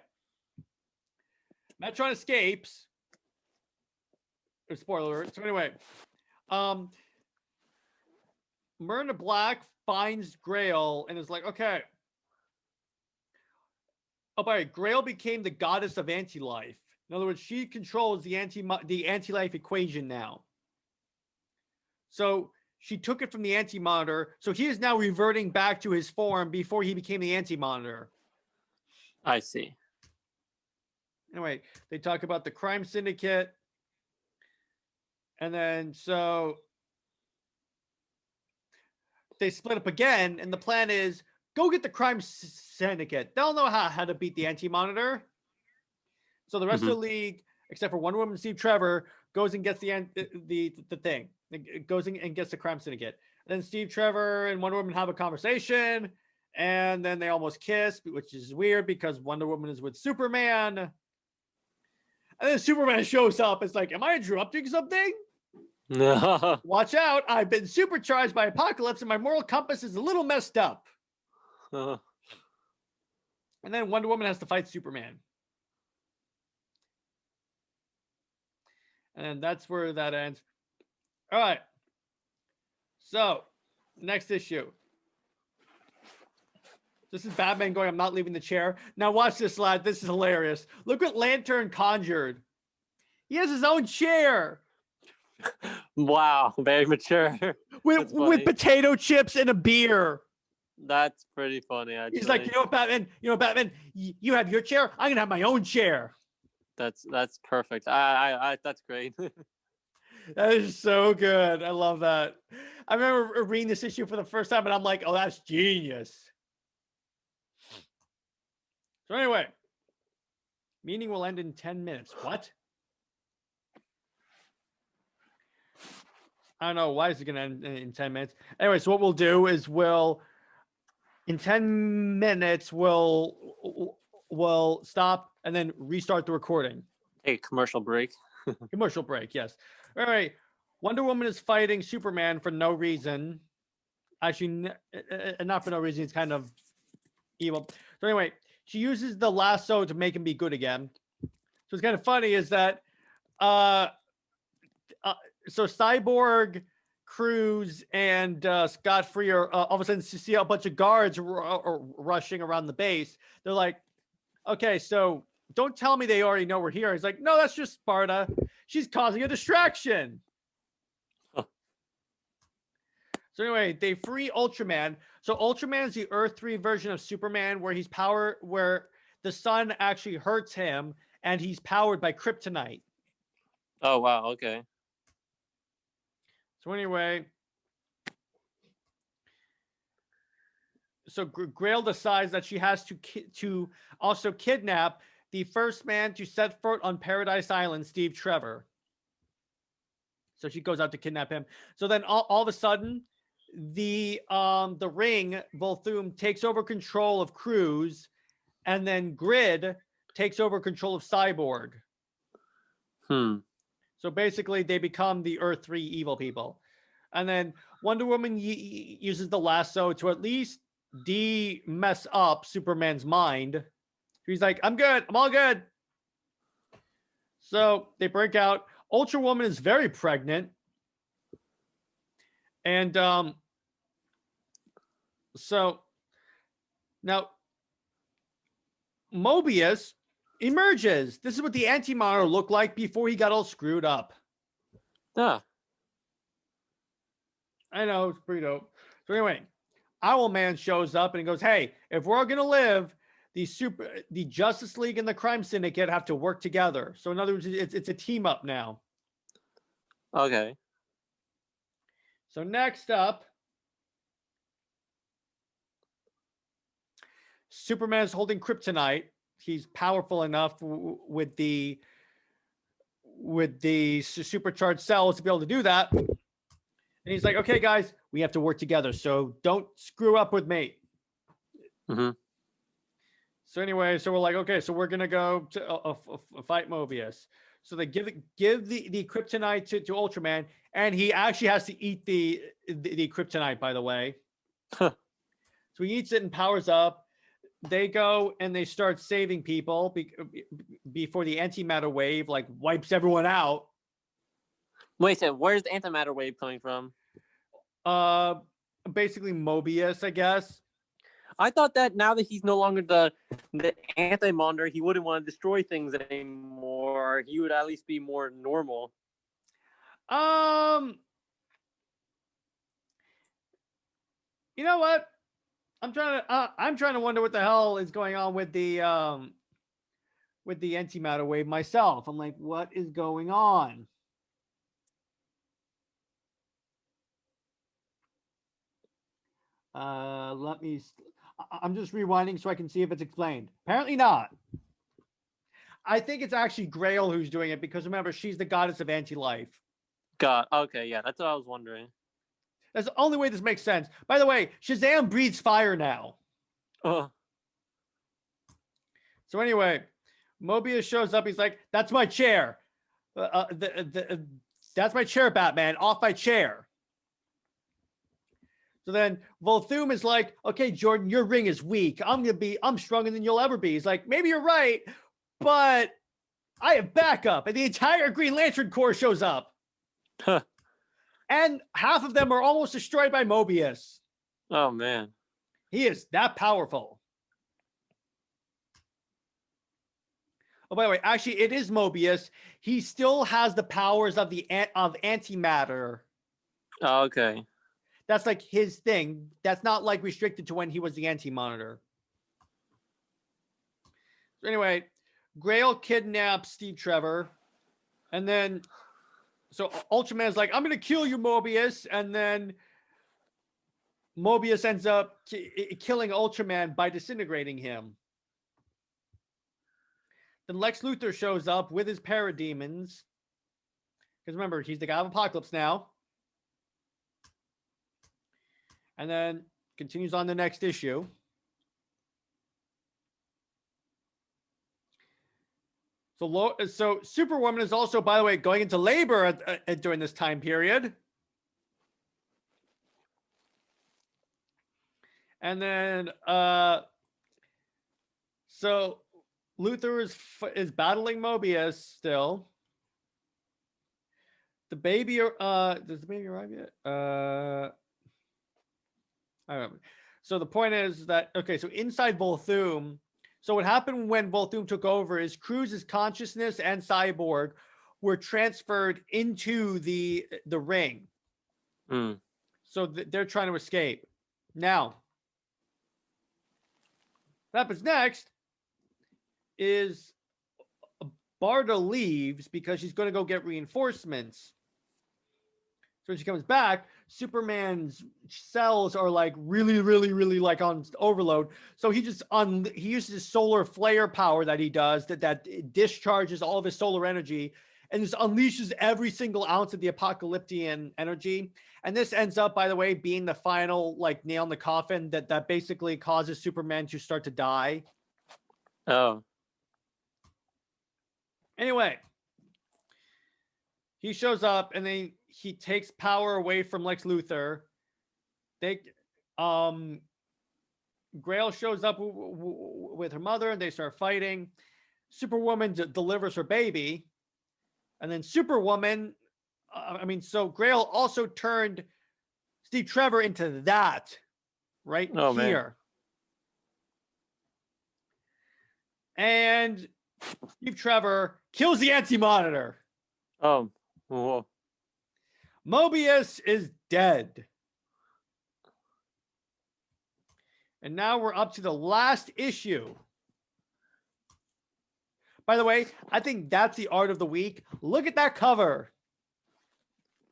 Speaker 1: Metron escapes. Spoiler alert. So anyway, Myrna Black finds Grail and is like, okay. Oh, by the way, Grail became the goddess of anti-life. In other words, she controls the anti-life equation now. So she took it from the Anti-Monitor. So he is now reverting back to his form before he became the Anti-Monitor.
Speaker 3: I see.
Speaker 1: Anyway, they talk about the crime syndicate. And then so they split up again. And the plan is, go get the crime syndicate. They'll know how to beat the Anti-Monitor. So the rest of the league, except for Wonder Woman and Steve Trevor, goes and gets the thing. It goes and gets the crime syndicate. And then Steve Trevor and Wonder Woman have a conversation, and then they almost kiss, which is weird because Wonder Woman is with Superman. And then Superman shows up. It's like, am I interrupting something?
Speaker 3: No.
Speaker 1: Watch out. I've been supercharged by Apocalypse, and my moral compass is a little messed up. And then Wonder Woman has to fight Superman. And that's where that ends. All right. So, next issue. This is Batman going, I'm not leaving the chair. Now watch this, lad. This is hilarious. Look what Lantern conjured. He has his own chair.
Speaker 3: Wow, very mature.
Speaker 1: With potato chips and a beer.
Speaker 3: That's pretty funny, actually.
Speaker 1: He's like, you know what, Batman, you have your chair. I'm going to have my own chair.
Speaker 3: That's perfect. I that's great.
Speaker 1: That is so good. I love that. I remember reading this issue for the first time, and I'm like, oh, that's genius. So anyway, meeting will end in 10 minutes. What? I don't know. Why is it going to end in 10 minutes? Anyway, so what we'll do is in 10 minutes, we'll stop and then restart the recording.
Speaker 3: Hey, commercial break.
Speaker 1: Commercial break, yes. All right. Wonder Woman is fighting Superman for no reason. Actually, not for no reason. He's kind of evil. So anyway, she uses the lasso to make him be good again. So it's kind of funny is that so Cyborg, Cruz, and Scott Free are all of a sudden see a bunch of guards rushing around the base. They're like, okay, so don't tell me they already know we're here. He's like, no, that's just Sparta. She's causing a distraction.
Speaker 3: Huh.
Speaker 1: So anyway, they free Ultraman. So Ultraman is the Earth 3 version of Superman where where the sun actually hurts him and he's powered by kryptonite.
Speaker 3: Oh wow. Okay.
Speaker 1: So anyway, so Grail decides that she has to also kidnap the first man to set foot on Paradise Island, Steve Trevor. So she goes out to kidnap him. So then all of a sudden, the ring, Volthoom, takes over control of Cruz, and then Grid takes over control of Cyborg. So basically, they become the Earth 3 evil people. And then Wonder Woman uses the lasso to at least mess up Superman's mind. He's like, I'm good. I'm all good. So they break out. Ultra Woman is very pregnant. And so now Mobius emerges. This is what the Antimatter looked like before he got all screwed up.
Speaker 3: Yeah.
Speaker 1: I know, it's pretty dope. So anyway, Owlman shows up and he goes, hey, if we're all going to live, the Justice League and the Crime Syndicate have to work together. So in other words, it's a team up now.
Speaker 3: Okay.
Speaker 1: So next up, Superman's holding kryptonite. He's powerful enough with the supercharged cells to be able to do that. And he's like, okay, guys, we have to work together. So don't screw up with me.
Speaker 3: Mm-hmm.
Speaker 1: So anyway, so we're like, okay, so we're going to go to fight Mobius. So they give the kryptonite to Ultraman, and he actually has to eat the kryptonite, by the way.
Speaker 3: Huh.
Speaker 1: So he eats it and powers up. They go and they start saving people before the antimatter wave like wipes everyone out.
Speaker 3: Wait a second, where's the antimatter wave coming from?
Speaker 1: Basically Mobius, I guess.
Speaker 3: I thought that now that he's no longer the anti-monitor, he wouldn't want to destroy things anymore. He would at least be more normal.
Speaker 1: You know what? I'm trying to wonder what the hell is going on with the antimatter wave myself. I'm like, what is going on? I'm just rewinding so I can see if it's explained. Apparently not. I think it's actually Grail who's doing it because remember, she's the goddess of anti-life.
Speaker 3: God, okay, yeah, that's what I was wondering.
Speaker 1: That's the only way this makes sense. By the way, Shazam breathes fire now.
Speaker 3: Oh.
Speaker 1: So anyway, Mobius shows up. He's like, that's my chair. That's my chair, Batman. Off my chair. So then Volthoom is like, okay, Jordan, your ring is weak. I'm stronger than you'll ever be. He's like, maybe you're right, but I have backup. And the entire Green Lantern Corps shows up.
Speaker 3: Huh.
Speaker 1: And half of them are almost destroyed by Mobius.
Speaker 3: Oh, man.
Speaker 1: He is that powerful. Oh, by the way, actually, it is Mobius. He still has the powers of antimatter.
Speaker 3: Oh, okay.
Speaker 1: That's like his thing. That's not like restricted to when he was the anti-monitor. So anyway, Grail kidnaps Steve Trevor. And then, so Ultraman's like, I'm going to kill you, Mobius. And then Mobius ends up killing Ultraman by disintegrating him. Then Lex Luthor shows up with his parademons. Because remember, he's the guy of Apocalypse now. And then continues on the next issue. So Superwoman is also, by the way, going into labor during this time period. And then so Luthor is battling Mobius still. The baby does the baby arrive yet? I don't know. So the point is that okay, so inside Volthoom, so what happened when Volthoom took over is Cruz's consciousness and Cyborg were transferred into the ring.
Speaker 3: Mm.
Speaker 1: So they're trying to escape. Now, what happens next is Barda leaves because she's going to go get reinforcements. So when she comes back, Superman's cells are like really, really, really like on overload. So he just he uses his solar flare power that he does that discharges all of his solar energy and just unleashes every single ounce of the apocalyptian energy. And this ends up, by the way, being the final like nail in the coffin that basically causes Superman to start to die.
Speaker 3: Oh.
Speaker 1: Anyway, he shows up and then he takes power away from Lex Luthor. Grail shows up with her mother and they start fighting. Superwoman delivers her baby. And then Superwoman, so Grail also turned Steve Trevor into that right
Speaker 3: Oh,
Speaker 1: here. Man. And Steve Trevor kills the Antimatter.
Speaker 3: Oh. Whoa.
Speaker 1: Mobius is dead. And now we're up to the last issue. By the way, I think that's the art of the week. Look at that cover.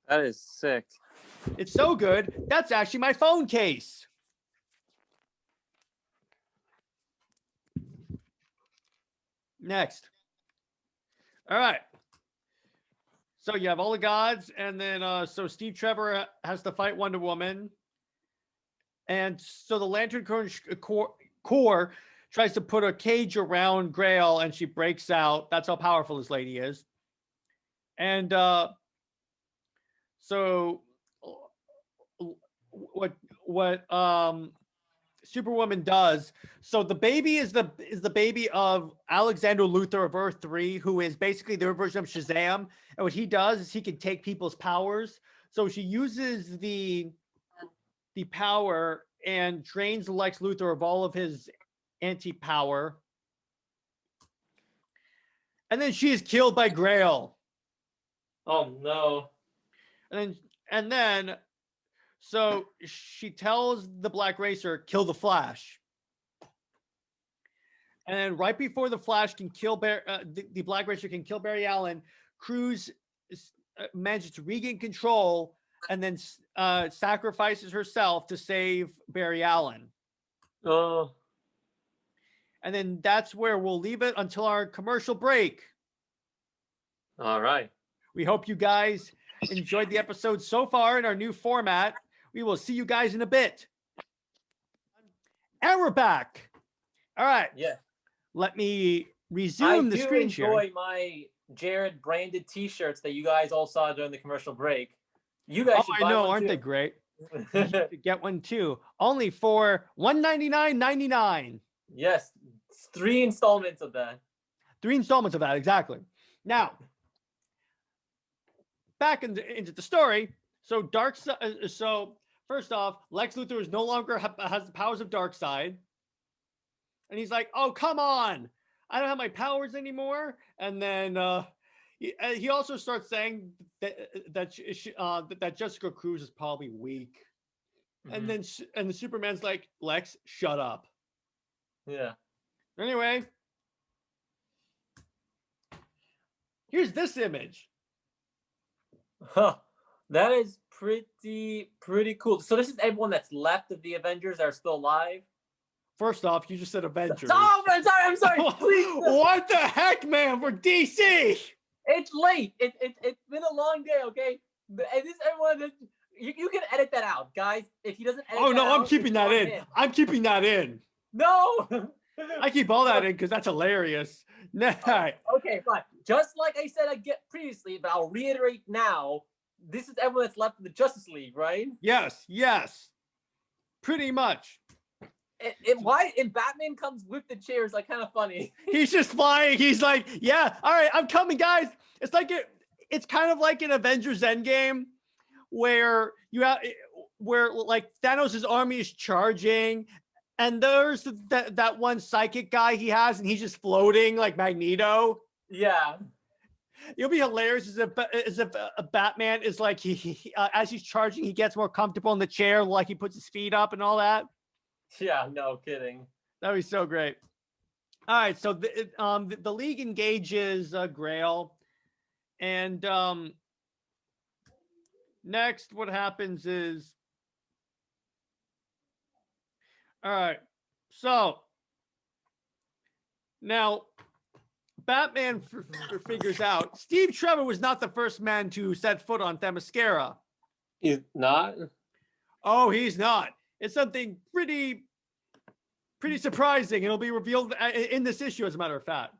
Speaker 3: That is sick.
Speaker 1: It's so good. That's actually my phone case. Next. All right. So you have all the gods, and then so Steve Trevor has to fight Wonder Woman. And so the Lantern Corps tries to put a cage around Grail, and she breaks out. That's how powerful this lady is. And so what Superwoman does. So the baby is the baby of Alexander Luthor of Earth 3, who is basically their version of Shazam. And what he does is he can take people's powers. So she uses the power and drains Lex Luthor of all of his anti-power. And then she is killed by Grail.
Speaker 2: Oh no.
Speaker 1: And then so she tells the Black Racer, kill the Flash. And then right before the Flash can kill the Black Racer can kill Barry Allen, Cruz manages to regain control and then sacrifices herself to save Barry Allen.
Speaker 2: Oh.
Speaker 1: And then that's where we'll leave it until our commercial break.
Speaker 2: All right.
Speaker 1: We hope you guys enjoyed the episode so far in our new format. We will see you guys in a bit. And we're back. All right.
Speaker 2: Yeah.
Speaker 1: Let me resume the screen share.
Speaker 2: I do enjoy my Jared branded T-shirts that you guys all saw during the commercial break. You guys should buy
Speaker 1: I know,
Speaker 2: one
Speaker 1: aren't
Speaker 2: too.
Speaker 1: they great? You should get one too. Only for $199.99.
Speaker 2: Yes, 3 installments of that.
Speaker 1: 3 installments of that, exactly. Now, back into the story. So Darkseid. So first off, Lex Luthor is no longer has the powers of Darkseid, and he's like, "Oh, come on, I don't have my powers anymore." And then he also starts saying that Jessica Cruz is probably weak, and then the Superman's like, "Lex, shut up."
Speaker 2: Yeah.
Speaker 1: Anyway, here's this image.
Speaker 2: Huh. That is pretty cool. So this is everyone that's left of the Avengers that are still alive?
Speaker 1: First off, you just said Avengers.
Speaker 2: Oh, I'm sorry. Please.
Speaker 1: What the heck, man? We're DC.
Speaker 2: It's late. It's been a long day, okay? And this everyone you can edit that out, guys. If he doesn't edit
Speaker 1: I'm keeping that in. I'm keeping that in.
Speaker 2: No.
Speaker 1: I keep all that in because that's hilarious.
Speaker 2: Okay, fine. Just like I said previously, but I'll reiterate now. This is everyone that's left in the Justice League, right?
Speaker 1: Yes. Pretty much.
Speaker 2: Why and Batman comes with the chair is like kind of funny.
Speaker 1: He's just flying. He's like, yeah, all right, I'm coming, guys. It's like it's kind of like an Avengers Endgame where where like Thanos' army is charging, and there's that one psychic guy he has, and he's just floating like Magneto.
Speaker 2: Yeah.
Speaker 1: It'll be hilarious as if a Batman is like he as he's charging, he gets more comfortable in the chair, like he puts his feet up and all that.
Speaker 2: Yeah, no kidding.
Speaker 1: That'd be so great. All right, so the League engages Grail, and next what happens is, all right, so now Batman figures out Steve Trevor was not the first man to set foot on Themyscira.
Speaker 3: He's not.
Speaker 1: Oh, he's not. It's something pretty surprising. It'll be revealed in this issue, as a matter of fact.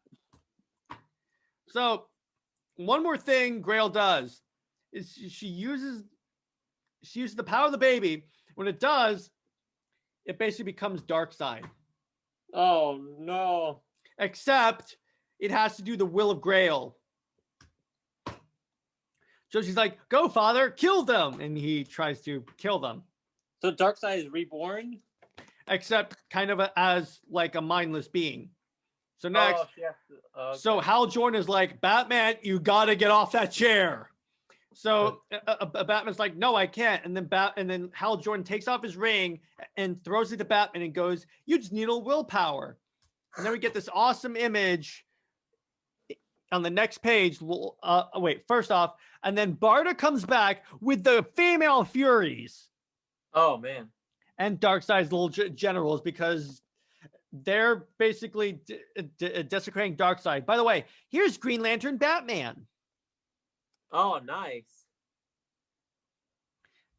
Speaker 1: So, one more thing Grail does is she uses the power of the baby. When it does, it basically becomes Darkseid.
Speaker 3: Oh no!
Speaker 1: Except it has to do the will of Grail. So she's like, "Go, father, kill them," and he tries to kill them.
Speaker 3: So Darkseid is reborn,
Speaker 1: except kind of as like a mindless being. So next,
Speaker 2: Okay.
Speaker 1: So Hal Jordan is like, Batman, you got to get off that chair. So Batman's like, no, I can't. And then Hal Jordan takes off his ring and throws it to Batman and goes, you just need a little willpower. And then we get this awesome image on the next page. Wait, first off, and then Barda comes back with the female Furies.
Speaker 2: Oh man.
Speaker 1: And Darkseid's little generals, because they're basically desecrating Darkseid. By the way, here's Green Lantern Batman.
Speaker 2: Oh, nice.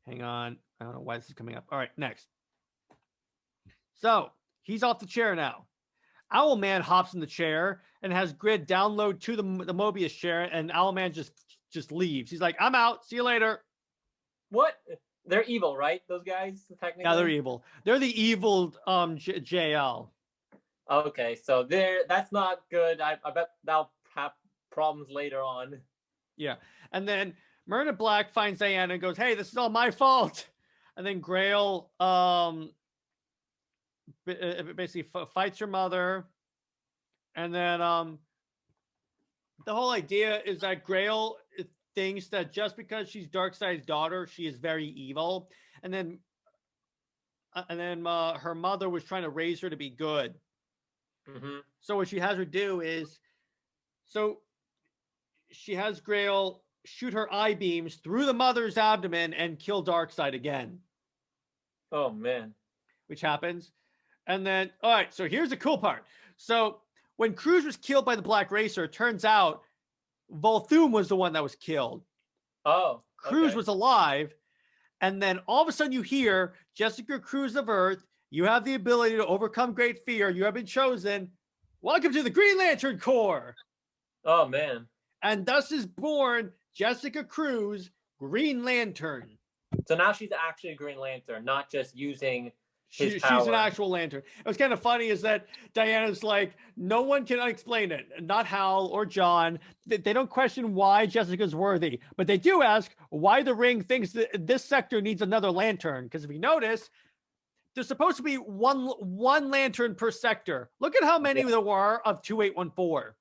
Speaker 1: Hang on. I don't know why this is coming up. All right, next. So he's off the chair now. Owlman hops in the chair and has Grid download to the Mobius chair, and Owlman just leaves. He's like, I'm out. See you later.
Speaker 2: What? They're evil, right? Those guys, technically?
Speaker 1: Yeah, they're evil. They're the evil JL.
Speaker 2: Okay, so that's not good. I bet that'll have problems later on.
Speaker 1: Yeah. And then Myrna Black finds Diana and goes, hey, this is all my fault. And then Grail basically fights her mother. And then the whole idea is that Grail thinks that just because she's Darkseid's daughter, she is very evil. And then her mother was trying to raise her to be good.
Speaker 2: Mm-hmm.
Speaker 1: So what she has her do is, so she has Grail shoot her eye beams through the mother's abdomen and kill Darkseid again.
Speaker 2: Oh man.
Speaker 1: Which happens. And then, all right, so here's the cool part. So when Cruz was killed by the Black Racer, it turns out Volthoom was the one that was killed.
Speaker 2: Oh.
Speaker 1: Cruz was alive. And then all of a sudden you hear, Jessica Cruz of Earth, you have the ability to overcome great fear. You have been chosen. Welcome to the Green Lantern Corps.
Speaker 2: Oh, man.
Speaker 1: And thus is born Jessica Cruz, Green Lantern.
Speaker 2: So now she's actually a Green Lantern, not just using his power.
Speaker 1: She's an actual lantern. It was kind of funny is that Diana's like, no one can explain it. Not Hal or John. They don't question why Jessica's worthy, but they do ask why the Ring thinks that this sector needs another lantern. Because if you notice, there's supposed to be one lantern per sector. Look at how many there were of 2814.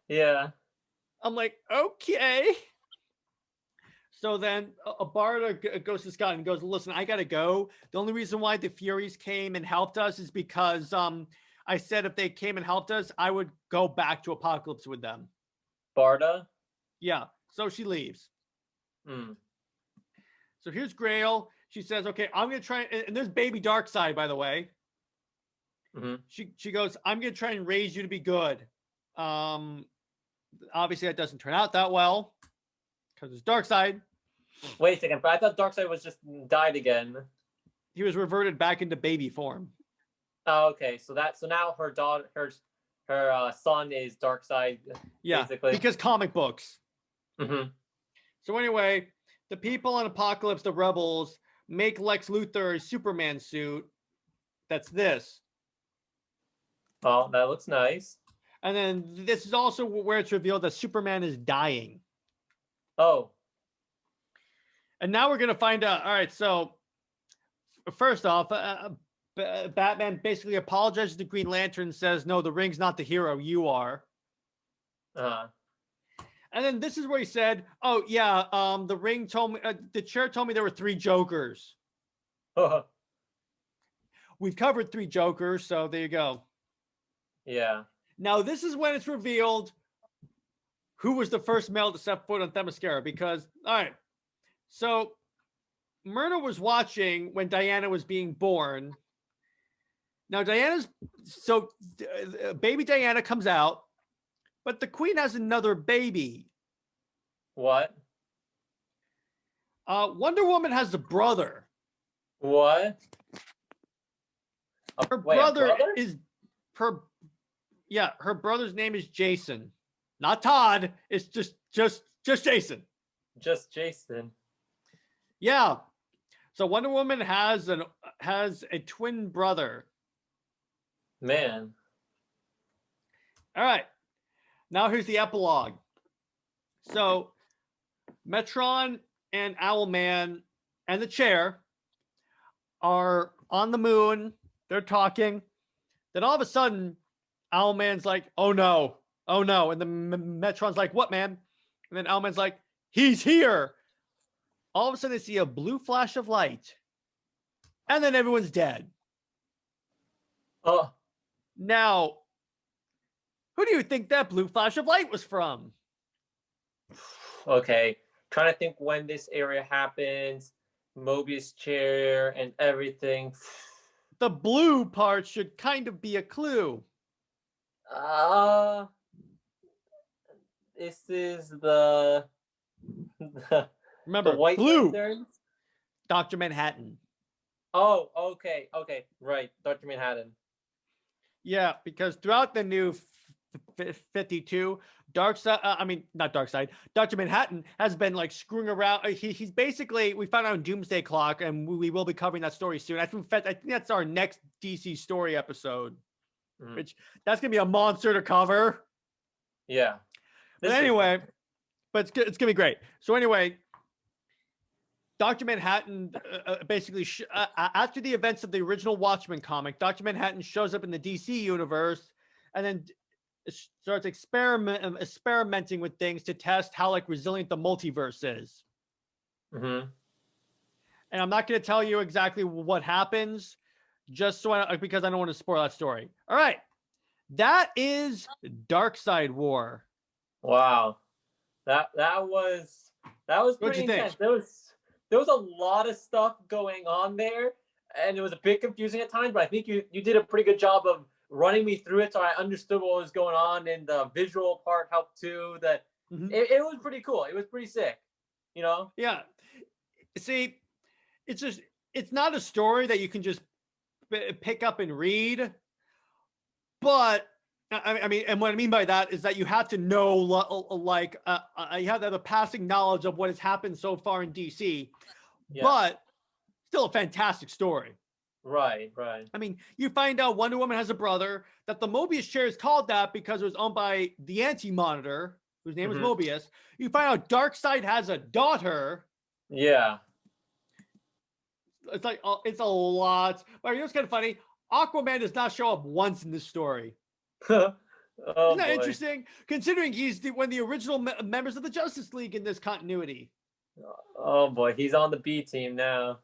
Speaker 2: Yeah.
Speaker 1: I'm like, okay. So then Barda goes to Scott and goes, listen, I got to go. The only reason why the Furies came and helped us is because I said if they came and helped us, I would go back to Apocalypse with them.
Speaker 2: Barda?
Speaker 1: Yeah. So she leaves.
Speaker 2: Mm.
Speaker 1: So here's Grail. She says, okay, I'm going to try. And there's baby Darkseid, by the way.
Speaker 2: Mm-hmm.
Speaker 1: She goes, I'm going to try and raise you to be good. Obviously, that doesn't turn out that well because it's Darkseid.
Speaker 2: Wait a second, but I thought Darkseid was just died again.
Speaker 1: He was reverted back into baby form.
Speaker 2: Oh, okay. So now her daughter, her son is Darkseid.
Speaker 1: Yeah,
Speaker 2: basically.
Speaker 1: because comic books.
Speaker 2: Mm-hmm.
Speaker 1: So anyway, the people on Apocalypse, the rebels, make Lex Luthor a Superman suit, That's this.
Speaker 2: Oh, that looks nice.
Speaker 1: And then this is also where it's revealed that Superman is dying.
Speaker 2: Oh.
Speaker 1: And now we're going to find out. All right, so first off, Batman basically apologizes to Green Lantern and says, no, the ring's not the hero, you are. And then this is where he said, oh, yeah, the ring told me, the chair told me there were 3 Jokers. We've covered 3 Jokers, so there you go.
Speaker 2: Yeah.
Speaker 1: Now, this is when it's revealed who was the first male to set foot on Themyscira, because, all right, so Myrna was watching when Diana was being born. Now, baby Diana comes out, but the queen has another baby.
Speaker 2: What?
Speaker 1: Wonder Woman has a brother.
Speaker 2: What?
Speaker 1: Her brother is her. Yeah, her brother's name is Jason, not Todd. It's just Jason.
Speaker 2: Just Jason.
Speaker 1: Yeah. So Wonder Woman has a twin brother.
Speaker 2: Man.
Speaker 1: All right. Now here's the epilogue. So Metron and Owlman and the chair are on the moon. They're talking. Then all of a sudden, Owlman's like, oh no. And then Metron's like, what, man? And then Owlman's like, he's here. All of a sudden, they see a blue flash of light. And then everyone's dead.
Speaker 2: Oh.
Speaker 1: Now, who do you think that blue flash of light was from?
Speaker 2: Okay. Trying to think when this area happens. Mobius chair and everything.
Speaker 1: The blue part should kind of be a clue.
Speaker 2: This is the
Speaker 1: Remember,
Speaker 2: the white
Speaker 1: blue.
Speaker 2: lanterns?
Speaker 1: Dr. Manhattan.
Speaker 2: Oh, okay, right, Dr. Manhattan.
Speaker 1: Yeah, because throughout the new 52, not Darkseid, Dr. Manhattan has been like screwing around. He's basically, we found out in Doomsday Clock, and we will be covering that story soon. I think that's our next DC story episode, which that's going to be a monster to cover.
Speaker 2: Yeah.
Speaker 1: But anyway, it's going to be great. So anyway, Dr. Manhattan basically, after the events of the original Watchmen comic, Dr. Manhattan shows up in the DC universe and then starts experimenting with things to test how like resilient the multiverse is.
Speaker 2: Mm-hmm.
Speaker 1: And I'm not going to tell you exactly what happens, just so because I don't want to spoil that story. All right, that is Darkseid War.
Speaker 2: Wow, that was pretty intense. There was a lot of stuff going on there, and it was a bit confusing at times. But I think you did a pretty good job of running me through it, so I understood what was going on, and the visual part helped too. That it was pretty cool. It was pretty sick, you know.
Speaker 1: Yeah. See, it's not a story that you can just pick up and read, but I mean, and what I mean by that is that you have to know, you have to have a passing knowledge of what has happened so far in DC, but still a fantastic story.
Speaker 2: Right.
Speaker 1: I mean, you find out Wonder Woman has a brother, that the Mobius chair is called that because it was owned by the Antimatter, whose name was Mobius. You find out Darkseid has a daughter.
Speaker 2: Yeah.
Speaker 1: It's like, it's a lot. But you know what's kind of funny? Aquaman does not show up once in this story. Isn't that interesting? Considering he's one of the original members of the Justice League in this continuity.
Speaker 2: Oh boy, he's on the B team now.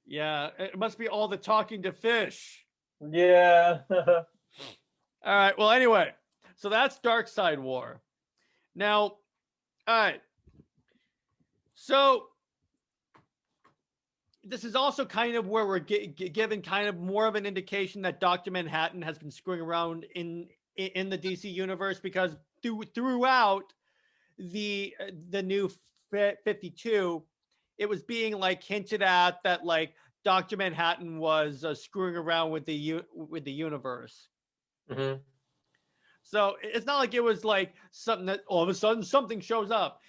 Speaker 1: Yeah, it must be all the talking to fish.
Speaker 2: Yeah.
Speaker 1: All right. Well, anyway, so that's Darkseid War. Now, all right. So this is also kind of where we're given kind of more of an indication that Dr. Manhattan has been screwing around in the DC universe, because throughout the new 52, it was being like hinted at that like Dr. Manhattan was screwing around with the universe.
Speaker 2: Mm-hmm.
Speaker 1: So it's not like it was like something that all of a sudden something shows up.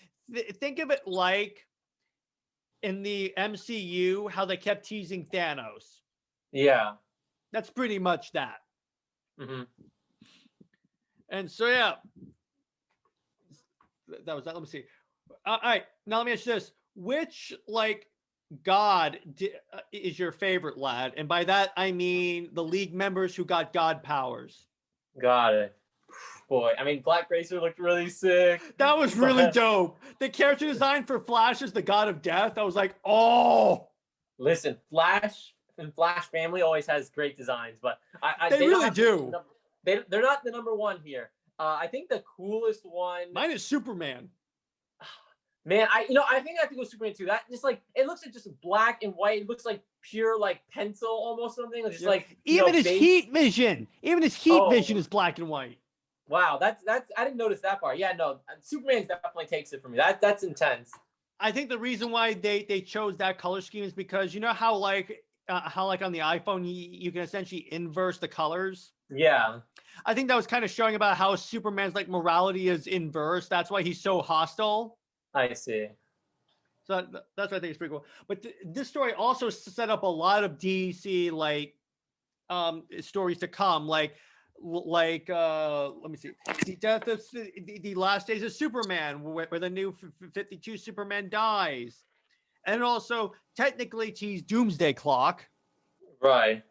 Speaker 1: Think of it like in the MCU, how they kept teasing Thanos.
Speaker 2: Yeah.
Speaker 1: That's pretty much that.
Speaker 2: Mm-hmm.
Speaker 1: And so, yeah, that was that. Let me see. All right, now let me ask you this: which god is your favorite, lad? And by that I mean the League members who got god powers.
Speaker 2: Got it. Boy, I mean, Black Racer looked really sick.
Speaker 1: That was really dope. The character design for Flash is the god of death. I was like, oh.
Speaker 2: Listen, Flash and Flash Family always has great designs, but
Speaker 1: they really do.
Speaker 2: They're not the number one here. I think the coolest one.
Speaker 1: Mine is Superman.
Speaker 2: Man, I think I have to go Superman too. That just it looks like just black and white. It looks like pure pencil almost something. Just
Speaker 1: even his heat vision. Even his heat vision is black and white.
Speaker 2: Wow, that's I didn't notice that part. Yeah, no, Superman definitely takes it for me. That's intense.
Speaker 1: I think the reason why they chose that color scheme is because you know how on the iPhone you can essentially inverse the colors.
Speaker 2: Yeah.
Speaker 1: I think that was kind of showing about how Superman's morality is inverse. That's why he's so hostile.
Speaker 2: I see.
Speaker 1: So that's what I think is pretty cool. But this story also set up a lot of DC stories to come. Let me see, the death of the last days of Superman, where the new 52 Superman dies, and also technically teased Doomsday Clock.
Speaker 2: Right.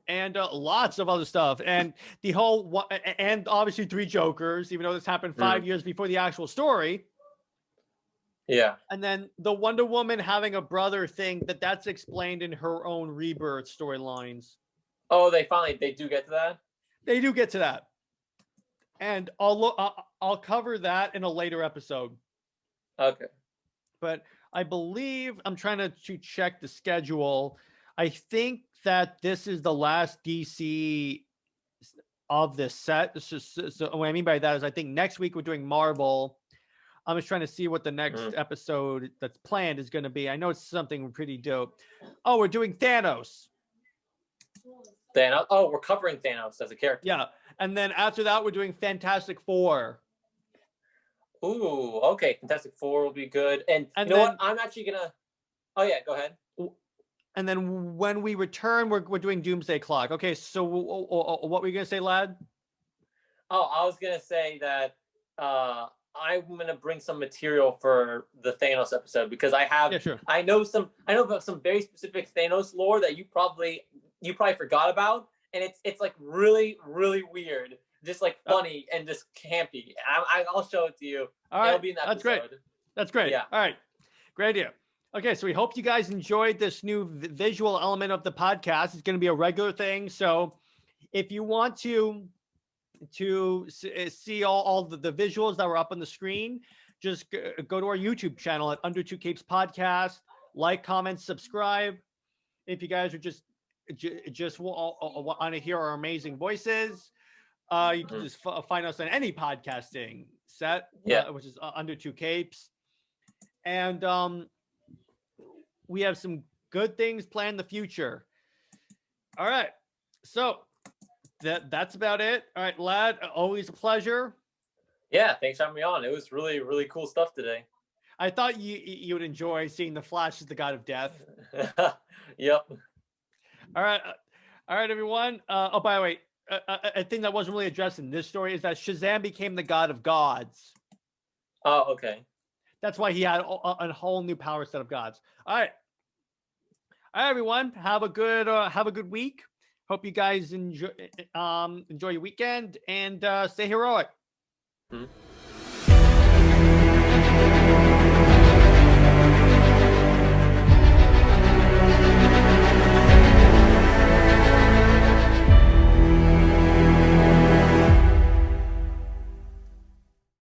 Speaker 1: And lots of other stuff, and the whole, and obviously 3 Jokers, even though this happened 5 years before the actual story.
Speaker 2: Yeah.
Speaker 1: And then the Wonder Woman having a brother thing that's explained in her own Rebirth storylines.
Speaker 2: Oh, they do get to that.
Speaker 1: They do get to that, and I'll cover that in a later episode.
Speaker 2: Okay.
Speaker 1: But I believe I'm trying to check the schedule. I think that this is the last DC of this set. So what I mean by that is I think next week we're doing Marvel. I'm just trying to see what the next episode that's planned is going to be. I know it's something pretty dope. Oh, we're doing Thanos.
Speaker 2: Thanos. Oh, we're covering Thanos as a character.
Speaker 1: Yeah. And then after that, we're doing Fantastic Four.
Speaker 2: Ooh, okay. Fantastic Four will be good. And you know what? I'm actually going to... Oh, yeah. Go ahead.
Speaker 1: And then when we return, we're doing Doomsday Clock. Okay, so what were you going to say, lad?
Speaker 2: Oh, I was going to say that I'm going to bring some material for the Thanos episode because I have...
Speaker 1: Yeah, sure.
Speaker 2: I know about some very specific Thanos lore that you probably forgot about, and it's really, really weird. Just funny and just campy. I'll show it to you.
Speaker 1: All right.
Speaker 2: It'll be in that episode.
Speaker 1: That's great.
Speaker 2: Yeah.
Speaker 1: All right. Great idea. Okay, so we hope you guys enjoyed this new visual element of the podcast. It's going to be a regular thing. So if you want to see all the visuals that were up on the screen, just go to our YouTube channel at Under Two Capes Podcast. Like, comment, subscribe. If you guys are just want to hear our amazing voices, you can just find us on any podcasting set, which is Under Two Capes. And we have some good things planned in the future. All right. So that's about it. All right, lad, always a pleasure.
Speaker 2: Yeah, thanks for having me on. It was really, really cool stuff today.
Speaker 1: I thought you would enjoy seeing the Flash as the god of death.
Speaker 2: Yep.
Speaker 1: All right, everyone. Oh, by the way, a thing that wasn't really addressed in this story is that Shazam became the god of gods.
Speaker 2: Oh, okay.
Speaker 1: That's why he had a whole new power set of gods. All right, everyone. Have a good week. Hope you guys enjoy your weekend and stay heroic.
Speaker 2: Mm-hmm.